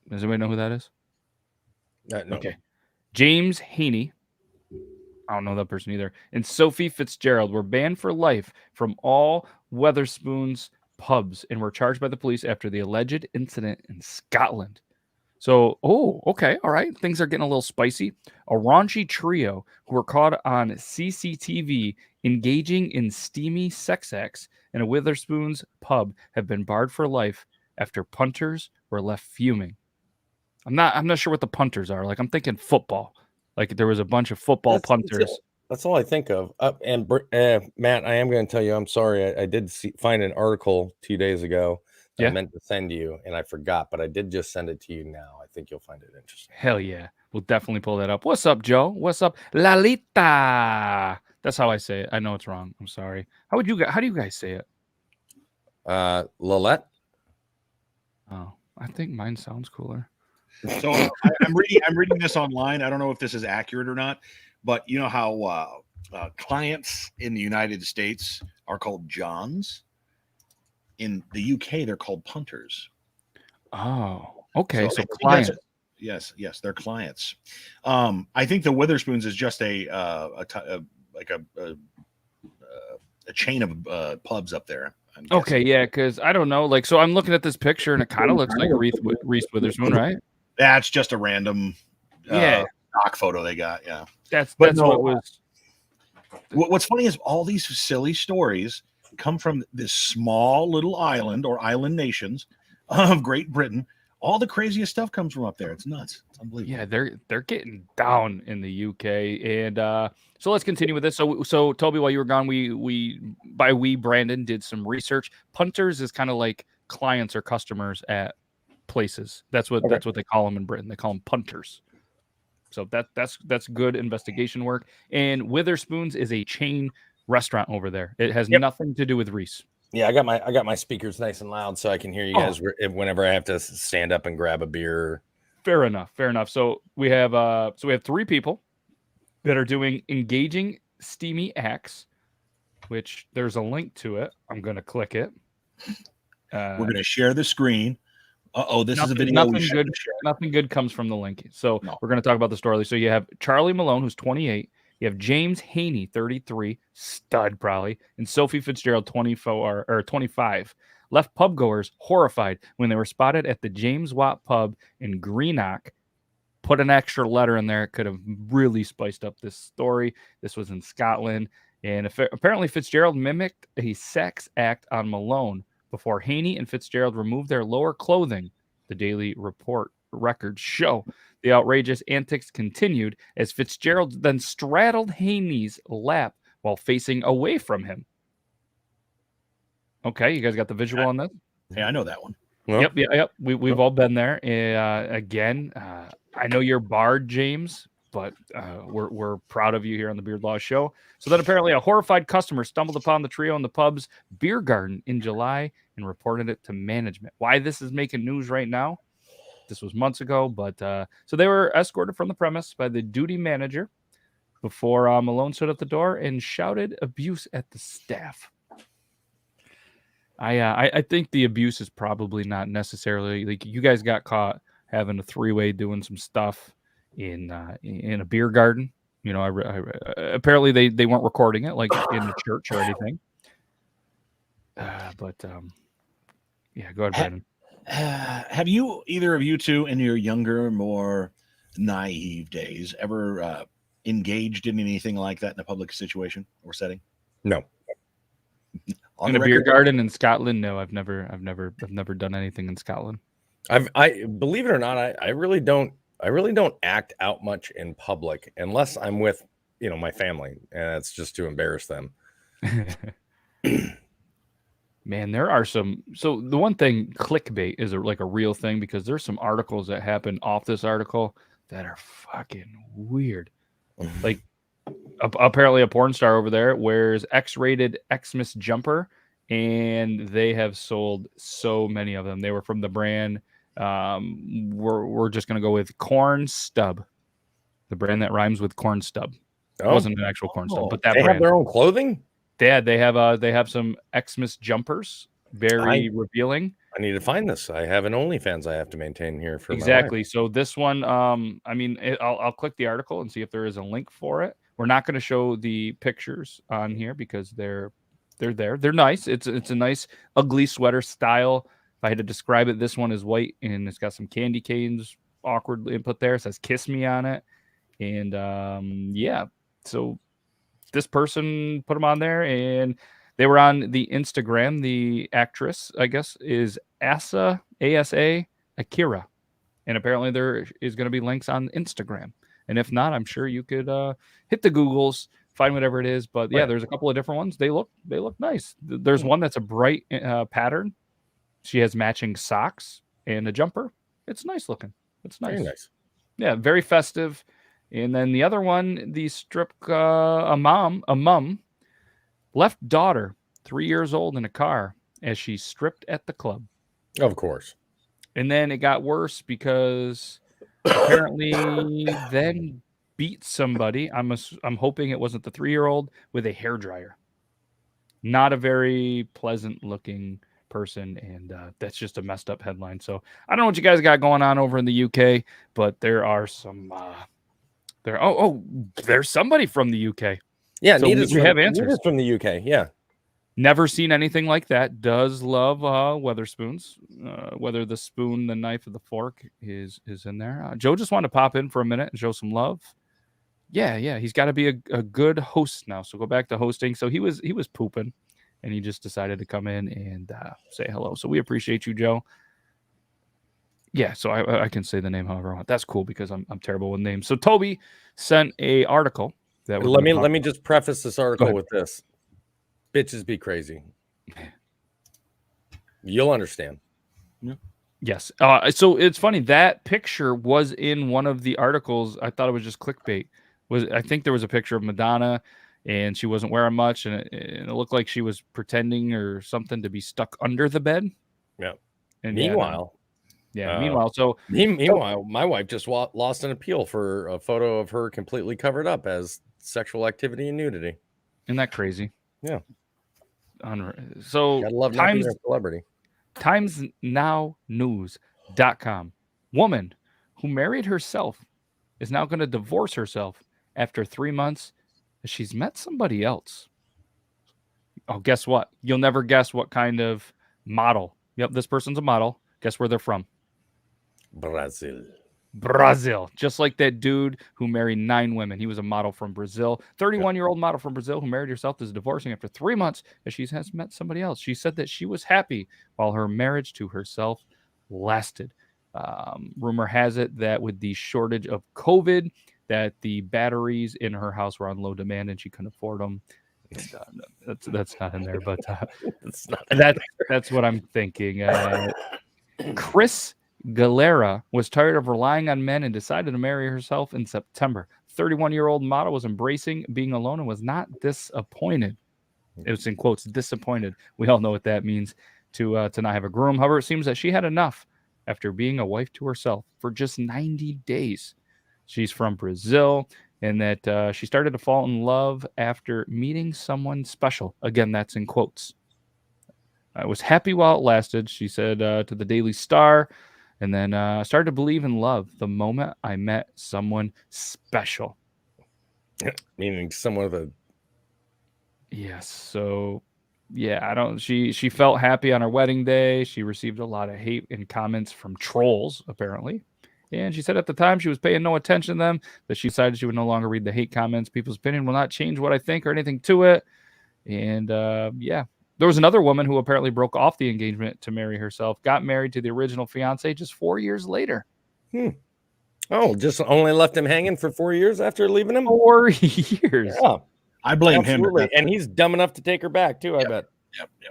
Does anybody know who that is? No. Okay. James Haney. I don't know that person either. And Sophie Fitzgerald were banned for life from all Weatherspoons pubs and were charged by the police after the alleged incident in Scotland. So, okay, all right. Things are getting a little spicy. A raunchy trio who were caught on CCTV engaging in steamy sex acts in a Weatherspoons pub have been barred for life after punters were left fuming. I'm not sure what the punters are. Like I'm thinking football. Like there was a bunch of football punters. That's all I think of. And Matt, I am going to tell you, I'm sorry. I did find an article 2 days ago that I meant to send you, and I forgot, but I did just send it to you now. I think you'll find it interesting. Hell yeah. We'll definitely pull that up. What's up, Joe? What's up, Lalita? That's how I say it. I know it's wrong. I'm sorry. How do you guys say it? Lalette? Oh, I think mine sounds cooler. So I'm reading this online. I don't know if this is accurate or not, but you know how clients in the United States are called Johns? In the UK, they're called punters. Oh, okay. So clients. Yes, they're clients. I think the Witherspoons is just a chain of pubs up there. Okay, yeah, because I don't know. Like, so I'm looking at this picture and it kind of looks like Reese Witherspoon, right? That's just a random stock photo they got. Yeah, that's what it was. What's funny is all these silly stories come from this small little island or island nations of Great Britain. All the craziest stuff comes from up there. It's nuts. It's unbelievable. Yeah, they're getting down in the UK. And so let's continue with this. So Toby, while you were gone, Brandon did some research. Punters is kind of like clients or customers at places. That's what they call them in Britain. They call them punters. So that's good investigation work. And Witherspoons is a chain restaurant over there. It has nothing to do with Reese. Yeah, I got my speakers nice and loud so I can hear you guys whenever I have to stand up and grab a beer. Fair enough. So we have 3 people that are doing engaging steamy acts, which there's a link to it. I'm going to click it. We're going to share the screen. This is a video. Nothing good comes from the link. So we're going to talk about the story. So you have Charlie Malone, who's 28. You have James Haney, 33, stud probably, and Sophie Fitzgerald, 24 or 25. Left pubgoers horrified when they were spotted at the James Watt pub in Greenock. Put an extra letter in there. It could have really spiced up this story. This was in Scotland. And apparently Fitzgerald mimicked a sex act on Malone before Haney and Fitzgerald removed their lower clothing, the Daily Report records show. The outrageous antics continued as Fitzgerald then straddled Haney's lap while facing away from him. Okay, you guys got the visual on that? Hey, I know that one. Well, Yep. We've all been there. Again, I know you're barred, James, but we're proud of you here on the Beard Law Show. So then apparently a horrified customer stumbled upon the trio in the pub's beer garden in July and reported it to management. Why this is making news right now? This was months ago, but so they were escorted from the premise by the duty manager before Malone stood at the door and shouted abuse at the staff. I think the abuse is probably not necessarily like you guys got caught having a three-way doing some stuff in a beer garden. You know, apparently they weren't recording it like in the church or anything. But yeah, go ahead, Brandon. Have you, either of you two, in your younger, more naive days, ever engaged in anything like that in a public situation or setting? no. In a beer garden in Scotland? No, I've never done anything in Scotland. I believe it or not, I really don't act out much in public unless I'm with, my family, and it's just to embarrass them. Man, there are some. So the one thing, clickbait is like a real thing because there's some articles that happen off this article that are fucking weird. Like apparently a porn star over there wears X-rated Xmas jumper, and they have sold so many of them. They were from the brand. We're just gonna go with Corn Stub, the brand that rhymes with corn stub. It wasn't an actual corn stub, but that they brand. have their own clothing. They have some Xmas jumpers, very revealing. I need to find this. I have an OnlyFans I have to maintain here for exactly. My wife. So this one, I mean, I'll click the article and see if there is a link for it. We're not going to show the pictures on here because they're there. They're nice. It's a nice ugly sweater style. If I had to describe it, this one is white and it's got some candy canes awkwardly put there. It says "Kiss Me" on it, and yeah. So this person put them on there, and they were on the Instagram. The actress, I guess, is Asa Akira, and apparently there is going to be links on Instagram. And if not, I'm sure you could hit the Googles, find whatever it is. But yeah, there's a couple of different ones. They look nice. There's one that's a bright pattern. She has matching socks and a jumper. It's nice looking. It's nice. Very nice. Yeah, very festive. And then the other one, the strip, a mom left daughter 3 years old in a car as she stripped at the club. Of course. And then it got worse because apparently then beat somebody. I'm hoping it wasn't the 3-year-old with a hairdryer. Not a very pleasant looking person, and that's just a messed up headline. So I don't know what you guys got going on over in the UK, but there are some. There's somebody from the UK. Yeah, so we have answers. Nita's from the UK. Yeah. Never seen anything like that. Does love Weatherspoons. Whether the spoon, the knife, or the fork is in there. Joe just wanted to pop in for a minute and show some love. Yeah. He's got to be a good host now. So go back to hosting. So he was pooping, and he just decided to come in and say hello. So we appreciate you, Joe. Yeah, so I can say the name however I want. That's cool because I'm terrible with names. So Toby sent a article that let me just preface this article with this. Bitches be crazy. You'll understand. Yeah. Yes. So it's funny that picture was in one of the articles. I thought it was just clickbait. I think there was a picture of Madonna and she wasn't wearing much, and it looked like she was pretending or something to be stuck under the bed. Yeah. And meanwhile, meanwhile, my wife just lost an appeal for a photo of her completely covered up as sexual activity and nudity. Isn't that crazy? Yeah. So gotta love not being a celebrity. TimesNowNews.com. Woman who married herself is now going to divorce herself after 3 months as she's met somebody else. Oh, guess what? You'll never guess what kind of model. Yep, this person's a model. Guess where they're from? Brazil. Just like that dude who married 9 women. He was a model from Brazil. 31-year-old model from Brazil who married herself is divorcing after 3 months as she has met somebody else. She said that she was happy while her marriage to herself lasted. Rumor has it that with the shortage of COVID, that the batteries in her house were on low demand and she couldn't afford them. That's not in there, but that's what I'm thinking. Chris Galera was tired of relying on men and decided to marry herself in September. 31-year-old model was embracing being alone and was not disappointed. It was in quotes, disappointed. We all know what that means, to not have a groom. However, it seems that she had enough after being a wife to herself for just 90 days. She's from Brazil, and that she started to fall in love after meeting someone special. Again, that's in quotes. I was happy while it lasted, she said to the Daily Star, and then started to believe in love the moment I met someone special. Meaning someone with a... Yes. So, yeah, she felt happy on her wedding day. She received a lot of hate and comments from trolls, apparently. And she said at the time she was paying no attention to them, that she decided she would no longer read the hate comments. People's opinion will not change what I think or anything to it. And, yeah. There was another woman who apparently broke off the engagement to marry herself, got married to the original fiance just 4 years later. Oh, just only left him hanging for 4 years after leaving him? 4 years. Yeah. I blame him. And he's dumb enough to take her back too, I bet.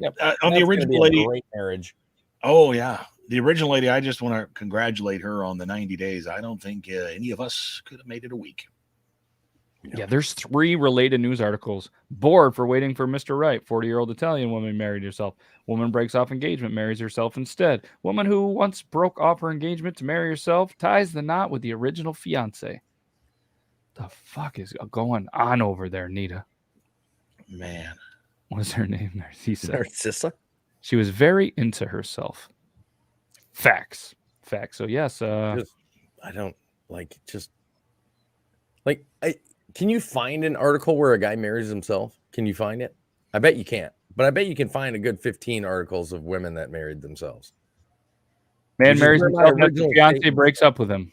Yep. On the original lady, great marriage. Oh yeah, the original lady. I just want to congratulate her on the 90 days. I don't think any of us could have made it a week. Yeah, there's 3 related news articles. Bored for waiting for Mr. Right. 40-year-old Italian woman married herself. Woman breaks off engagement, marries herself instead. Woman who once broke off her engagement to marry herself ties the knot with the original fiance. The fuck is going on over there, Nita? Man. What is her name? Narcissa? She was very into herself. Facts. So yes. I don't like just like can you find an article where a guy marries himself? Can you find it? I bet you can't. But I bet you can find a good 15 articles of women that married themselves. Man marries himself after fiance breaks up with him.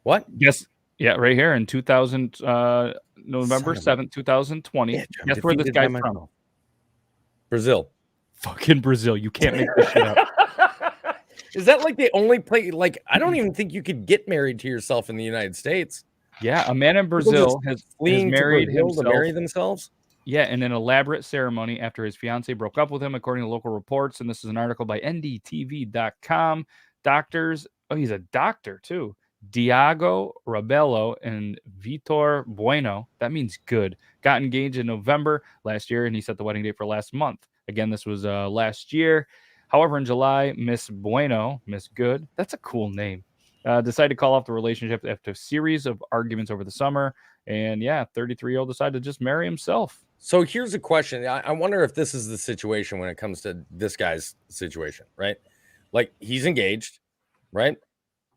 What? Yes. Yeah, right here in 2000, November 7th, 2020. Guess where this guy's from? Brazil. Fucking Brazil. You can't make this shit up. Is that like the only place? Like, I don't even think you could get married to yourself in the United States. Yeah, a man in Brazil has married himself. To marry themselves? Yeah, in an elaborate ceremony after his fiance broke up with him, according to local reports. And this is an article by ndtv.com. Doctors, he's a doctor too. Diago Rabello and Vitor Bueno, that means good, got engaged in November last year, and he set the wedding date for last month. Again, this was last year. However, in July, Miss Bueno, Miss Good, that's a cool name, decided to call off the relationship after a series of arguments over the summer. And yeah, 33-year-old decided to just marry himself. So here's a question. I wonder if this is the situation when it comes to this guy's situation, right? Like, he's engaged, right?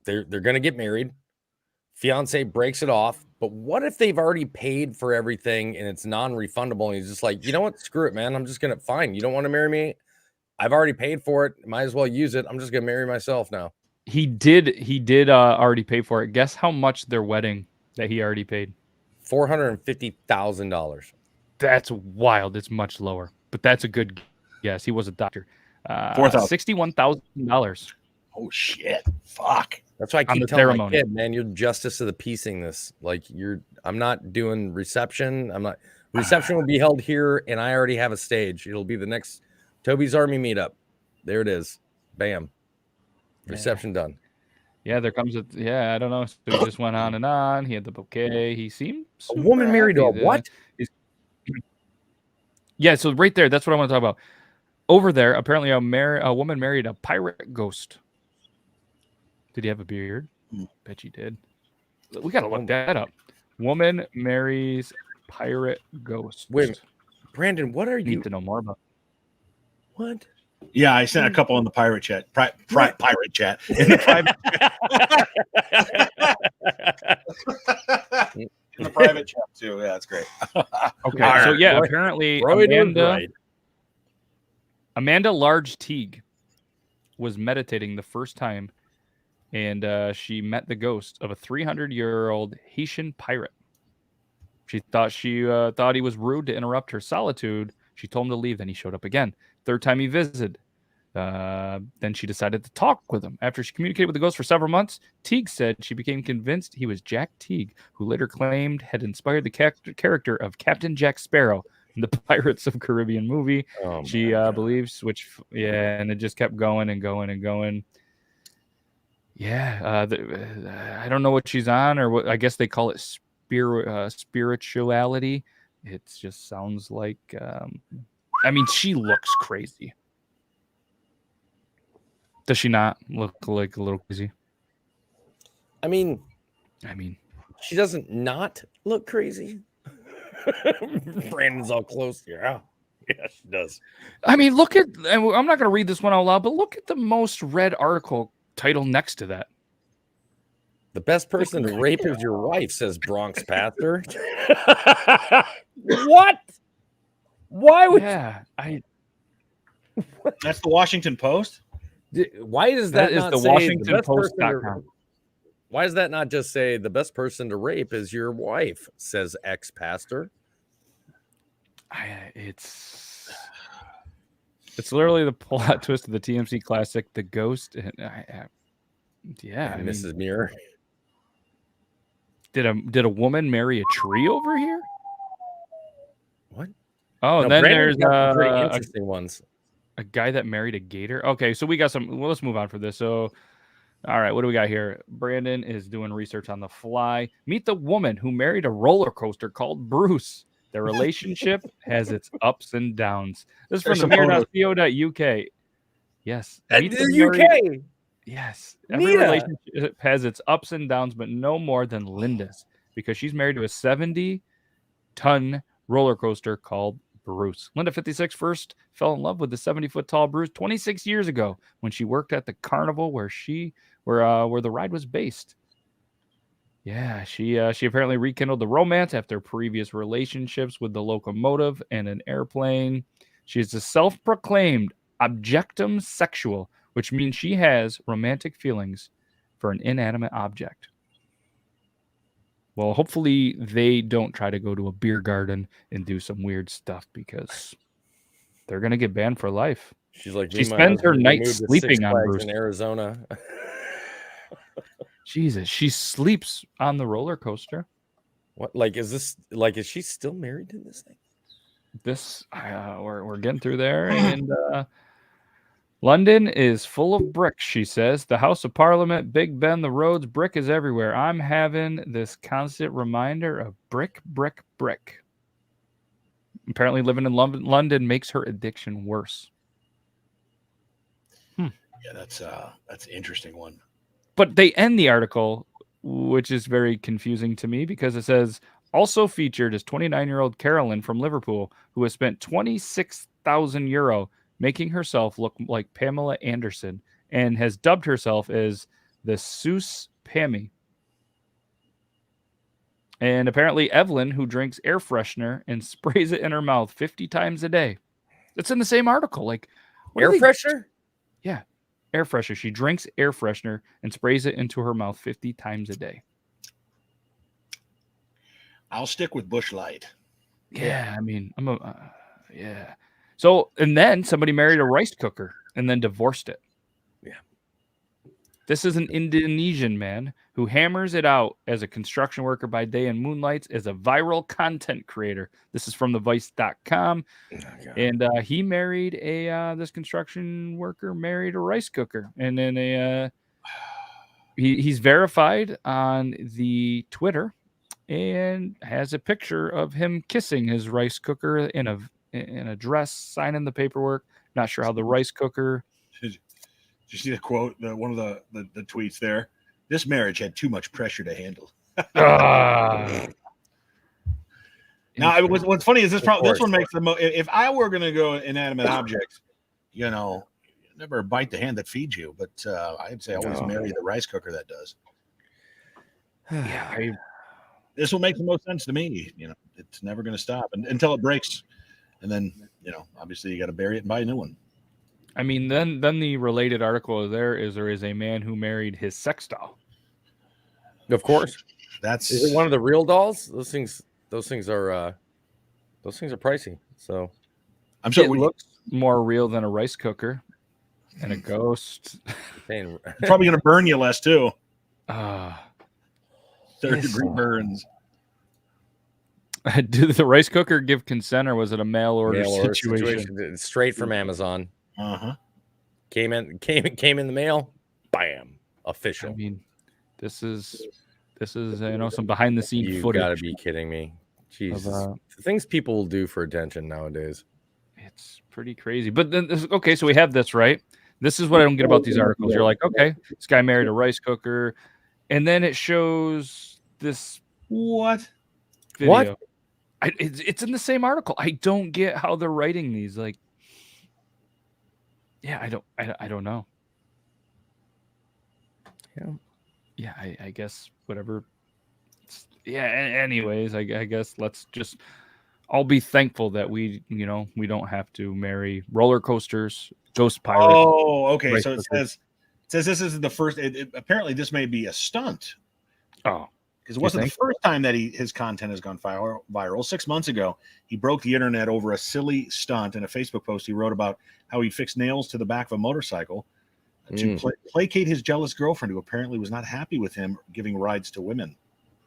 They're going to get married. Fiance breaks it off. But what if they've already paid for everything and it's non-refundable? And he's just like, you know what? Screw it, man. I'm just going to, fine. You don't want to marry me? I've already paid for it. Might as well use it. I'm just going to marry myself now. He did already pay for it. Guess how much their wedding that he already paid? $450,000. That's wild. It's much lower, but that's a good guess. He was a doctor. $61,000. Oh shit! Fuck. That's why I keep telling my kid, man, you're justice of the piecing this. Like, I'm not doing reception. Reception will be held here, and I already have a stage. It'll be the next Toby's Army meetup. There it is. Bam. Reception done. Yeah, there comes I don't know. So he just went on and on. He had the bouquet. He seemed a woman married to a what? Yeah, so right there, that's what I want to talk about. Over there, apparently a woman married a pirate ghost. Did he have a beard? Bet you did. We got to look that up. Woman marries pirate ghost. Wait, Brandon, what are you? Need to know more about. What? Yeah, I sent a couple on the pirate chat. Pirate chat. In the private in the private chat too. Yeah, that's great. Okay, so yeah, apparently Amanda Large Teague was meditating the first time, and she met the ghost of a 300-year-old Haitian pirate. She thought he was rude to interrupt her solitude. She told him to leave. Then he showed up again. Third time he visited. Then she decided to talk with him. After she communicated with the ghost for several months, Teague said she became convinced he was Jack Teague, who later claimed had inspired the character of Captain Jack Sparrow the Pirates of Caribbean movie. Oh, She my God. believes, and it just kept going and going and going. Yeah, I don't know what she's on, or what. I guess they call it spirituality. It just sounds like. I mean, she looks crazy. Does she not look like a little crazy? I mean, I mean, she doesn't not look crazy. Brandon's all close here. Oh, yeah, she does. look at. I'm not going to read this one out loud, but look at the most read article title next to that. The best person to rape is your wife, says Bronx pastor. What? Why would? Yeah, That's the Washington Post. Why does that that is not the say WashingtonPost.com. Why does that not just say the best person to rape is your wife, says ex-pastor? It's literally the plot twist of the TMC classic, The Ghost. And Mrs. Muir. Did a woman marry a tree over here? What? Oh, No, then Brandon's there's got some pretty interesting ones. a guy that married a gator. Okay, so we got some. Well, let's move on for this. So, all right, what do we got here? Brandon is doing research on the fly. Meet the woman who married a roller coaster called Bruce. Their relationship has its ups and downs. This is from There's the some photos. mirror.co.uk. Yes. Meet the The married- UK. Yes. Every Nita. relationship has its ups and downs, but no more than Linda's, because she's married to a 70-ton roller coaster called Bruce. Linda 56 first fell in love with the 70-foot tall Bruce 26 years ago when she worked at the carnival where the ride was based. Yeah, she apparently rekindled the romance after previous relationships with the locomotive and an airplane. She is a self-proclaimed objectum sexual, which means she has romantic feelings for an inanimate object. Well, hopefully they don't try to go to a beer garden and do some weird stuff, because they're going to get banned for life. She's like, She spends her nights sleeping on Bruce. in Arizona. Jesus, she sleeps on the roller coaster. What? Like, is she still married to this thing? We're getting through there, and London is full of bricks, she says. The House of Parliament, Big Ben, the roads, brick is everywhere. I'm having this constant reminder of brick, brick, brick. Apparently living in London makes her addiction worse. Yeah, that's an interesting one. But they end the article, which is very confusing to me, because it says, also featured is 29-year-old Carolyn from Liverpool, who has spent €26,000 making herself look like Pamela Anderson and has dubbed herself as the Seuss Pammy. And apparently Evelyn, who drinks air freshener and sprays it in her mouth 50 times a day. It's in the same article. Like, Air freshener? Yeah, air freshener. She drinks air freshener and sprays it into her mouth 50 times a day. I'll stick with Busch Light. Yeah, I mean, yeah. So, and then somebody married a rice cooker and then divorced it. Yeah. This is an Indonesian man who hammers it out as a construction worker by day and moonlights as a viral content creator. This is from thevice.com. And he married this construction worker married a rice cooker. And then he's verified on the Twitter and has a picture of him kissing his rice cooker in a dress, signing the paperwork. Not sure how the rice cooker. Did you see the quote? One of the tweets there. This marriage had too much pressure to handle. Now, what's funny is this one makes the most. If I were going to go inanimate objects, never bite the hand that feeds you. But I'd say always marry the rice cooker that does. Yeah, this will make the most sense to me. It's never going to stop until it breaks, and then obviously you got to bury it and buy a new one. I mean, then the related article there is a man who married his sex doll. Of course, is it one of the real dolls? Those things are pricey. So I'm sure it looks more real than a rice cooker and a ghost. Probably going to burn you less too. 3rd-degree burns. Did the rice cooker give consent, or was it a mail order Mail order situation? straight from Amazon. Uh-huh. Came in the mail. Bam, I official. mean, this is some behind the scene You footage. gotta be kidding me. Jesus, Of, the things people will do for attention nowadays. It's pretty crazy. But then, okay, so we have this, right? This is what I don't get about these articles. You're like, okay, this guy married a rice cooker, and then it shows this What? video. It's in the same article. I don't get how they're writing these. Like, yeah, I don't know. Yeah, I guess whatever. Yeah. Anyways, I guess let's just all be thankful that we don't have to marry roller coasters, ghost pirates. Oh, okay. rice So it cookers. says this is the first. Apparently, this may be a stunt Oh, because it wasn't the first time that his content has gone viral. 6 months ago, he broke the internet over a silly stunt. In a Facebook post, he wrote about how he fixed nails to the back of a motorcycle to placate his jealous girlfriend, who apparently was not happy with him giving rides to women.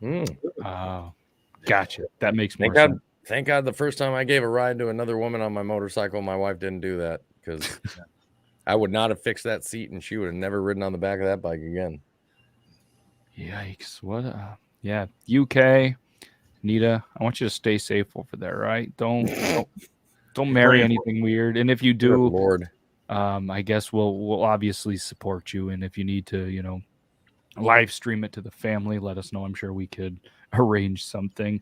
Gotcha. That makes more Thank sense. God, thank God the first time I gave a ride to another woman on my motorcycle, my wife didn't do that, because I would not have fixed that seat and she would have never ridden on the back of that bike again. Yikes! What? Yeah, UK, Nita, I want you to stay safe over there, right? Don't marry anything weird. And if you Good do, Lord. I guess we'll obviously support you. And if you need to, live stream it to the family, let us know. I'm sure we could arrange something.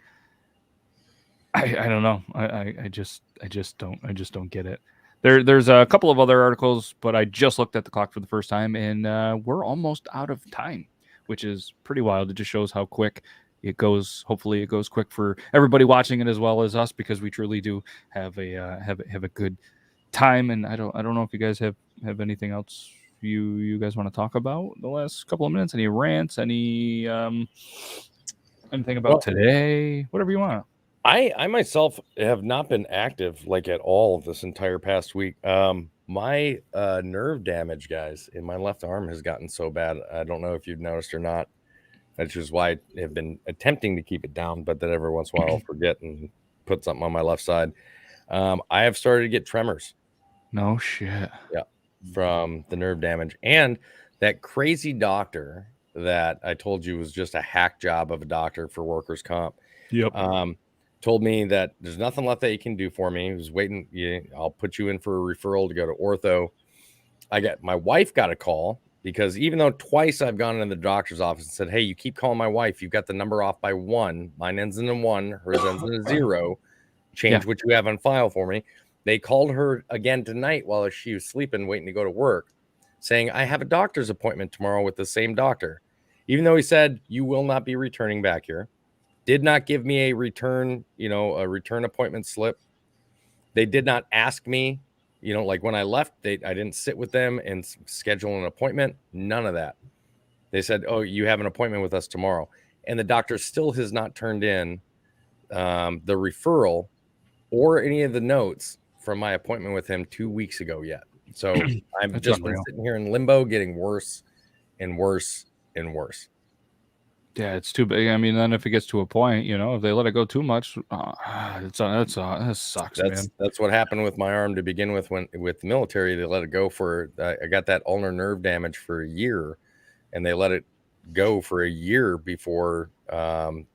I don't know. I just don't get it. There's a couple of other articles, but I just looked at the clock for the first time, and we're almost out of time, which is pretty wild. It just shows how quick it goes. Hopefully, it goes quick for everybody watching it as well as us, because we truly do have a good time. And I don't know if you guys have anything else you guys want to talk about the last couple of minutes. Any rants? Anything about today? Whatever you want. I myself have not been active like at all this entire past week. My nerve damage, guys, in my left arm has gotten so bad. I don't know if you've noticed or not. That's just why I have been attempting to keep it down, but that every once in a while I'll forget and put something on my left side. I have started to get tremors. No shit. Yeah, from the nerve damage. And that crazy doctor that I told you was just a hack job of a doctor for workers' comp. Yep. Told me that there's nothing left that you can do for me. He was waiting. I'll put you in for a referral to go to ortho. My wife got a call, because even though twice I've gone into the doctor's office and said, hey, you keep calling my wife. You've got the number off by 1. Mine ends in a 1. Hers ends in a 0. Change what you have on file for me. They called her again tonight while she was sleeping, waiting to go to work, saying, I have a doctor's appointment tomorrow with the same doctor. Even though he said, you will not be returning back here. Did not give me a return appointment slip. They did not ask me, like when I left, I didn't sit with them and schedule an appointment. None of that. They said, oh, you have an appointment with us tomorrow. And the doctor still has not turned in the referral or any of the notes from my appointment with him 2 weeks ago yet. So I've just been sitting here in limbo, getting worse and worse and worse. Yeah, it's too big. I mean, then if it gets to a point, if they let it go too much, that sucks, man. That's what happened with my arm to begin with. With the military, they let it go for. I got that ulnar nerve damage for a year, and they let it go for a year before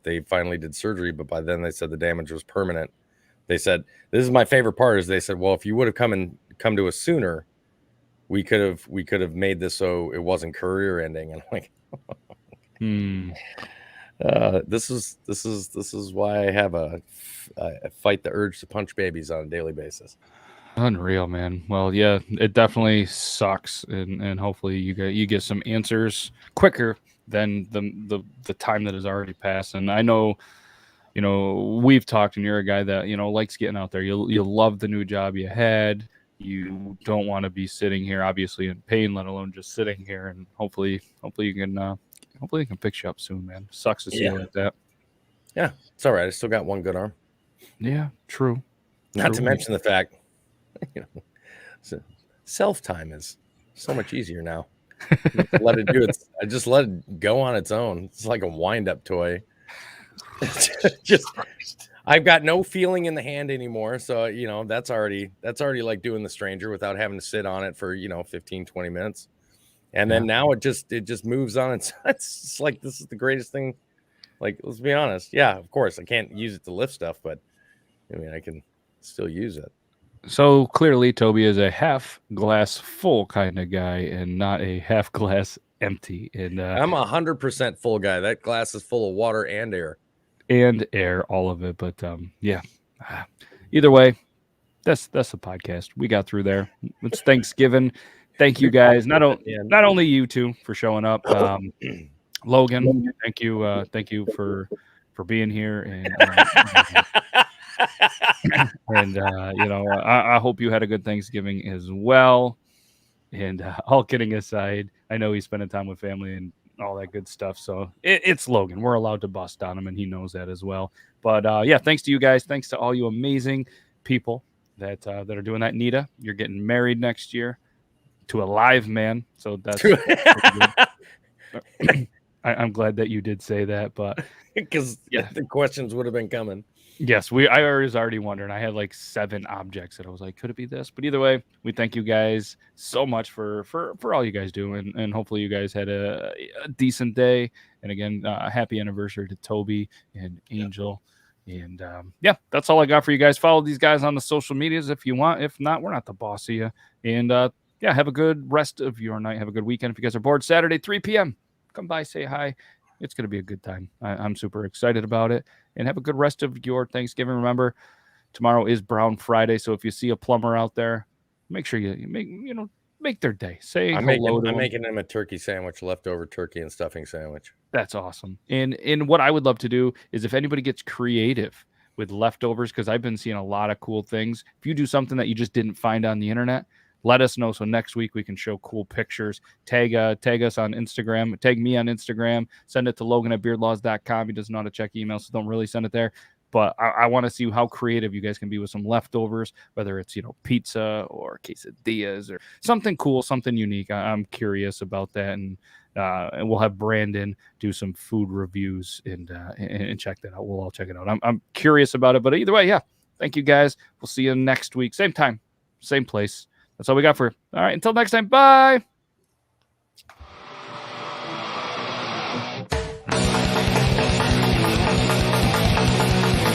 they finally did surgery. But by then, they said the damage was permanent. They said, this is my favorite part, is they said, well, if you would have come to us sooner, we could have made this so it wasn't career ending. And I'm like. This is why I have I fight the urge to punch babies on a daily basis. Unreal, man. Well, yeah, it definitely sucks, and hopefully you get some answers quicker than the time that has already passed. And I know, we've talked, and you're a guy that likes getting out there. You love the new job you had. You don't want to be sitting here, obviously, in pain, let alone just sitting here. And hopefully you can. Hopefully they can fix you up soon, man. Sucks to see you like that. Yeah, it's all right. I still got one good arm. Yeah, true. Not to mention the fact, self-time is so much easier now. Let it do it. I just let it go on its own. It's like a wind-up toy. I've got no feeling in the hand anymore. So, that's already like doing the stranger without having to sit on it for, 15, 20 minutes. And then now it just moves on. It's just like, this is the greatest thing. Like, let's be honest. Yeah, of course I can't use it to lift stuff, but I mean, I can still use it. So clearly Toby is a half glass full kind of guy and not a half glass empty. And I'm 100% full guy. That glass is full of water and air. All of it. But yeah, either way, that's the podcast. We got through there. It's Thanksgiving. Thank you guys. Not only you two for showing up. Logan, thank you for being here, and I hope you had a good Thanksgiving as well. And all kidding aside, I know he's spending time with family and all that good stuff. So it's Logan. We're allowed to bust on him, and he knows that as well. But yeah, thanks to you guys. Thanks to all you amazing people that are doing that. Nita, you're getting married next year to a live man. So that's I'm glad that you did say that, but because the questions would have been coming. Yes, I was already wondering. I had like 7 objects that I was like, could it be this? But either way, we thank you guys so much for all you guys do, and hopefully you guys had a decent day. And again, happy anniversary to Toby and Angel. Yep. And yeah, that's all I got for you guys. Follow these guys on the social medias if you want. If not, we're not the boss of you. And yeah, have a good rest of your night. Have a good weekend. If you guys are bored, Saturday 3 p.m. come by, say hi. It's going to be a good time. I'm super excited about it. And have a good rest of your Thanksgiving. Remember, tomorrow is Brown Friday, so if you see a plumber out there, make sure you make their day. Say hello to them. I'm making them a turkey sandwich, leftover turkey and stuffing sandwich. That's awesome. And what I would love to do is if anybody gets creative with leftovers, because I've been seeing a lot of cool things. If you do something that you just didn't find on the internet, let us know. So next week we can show cool pictures. Tag us on Instagram. Tag me on Instagram. Send it to Logan@beardlaws.com. He doesn't know how to check emails, so don't really send it there. But I want to see how creative you guys can be with some leftovers, whether it's pizza or quesadillas or something cool, something unique. I'm curious about that, and we'll have Brandon do some food reviews and check that out. We'll all check it out. I'm curious about it, but either way, yeah. Thank you guys. We'll see you next week, same time, same place. That's all we got for you. All right. Until next time. Bye.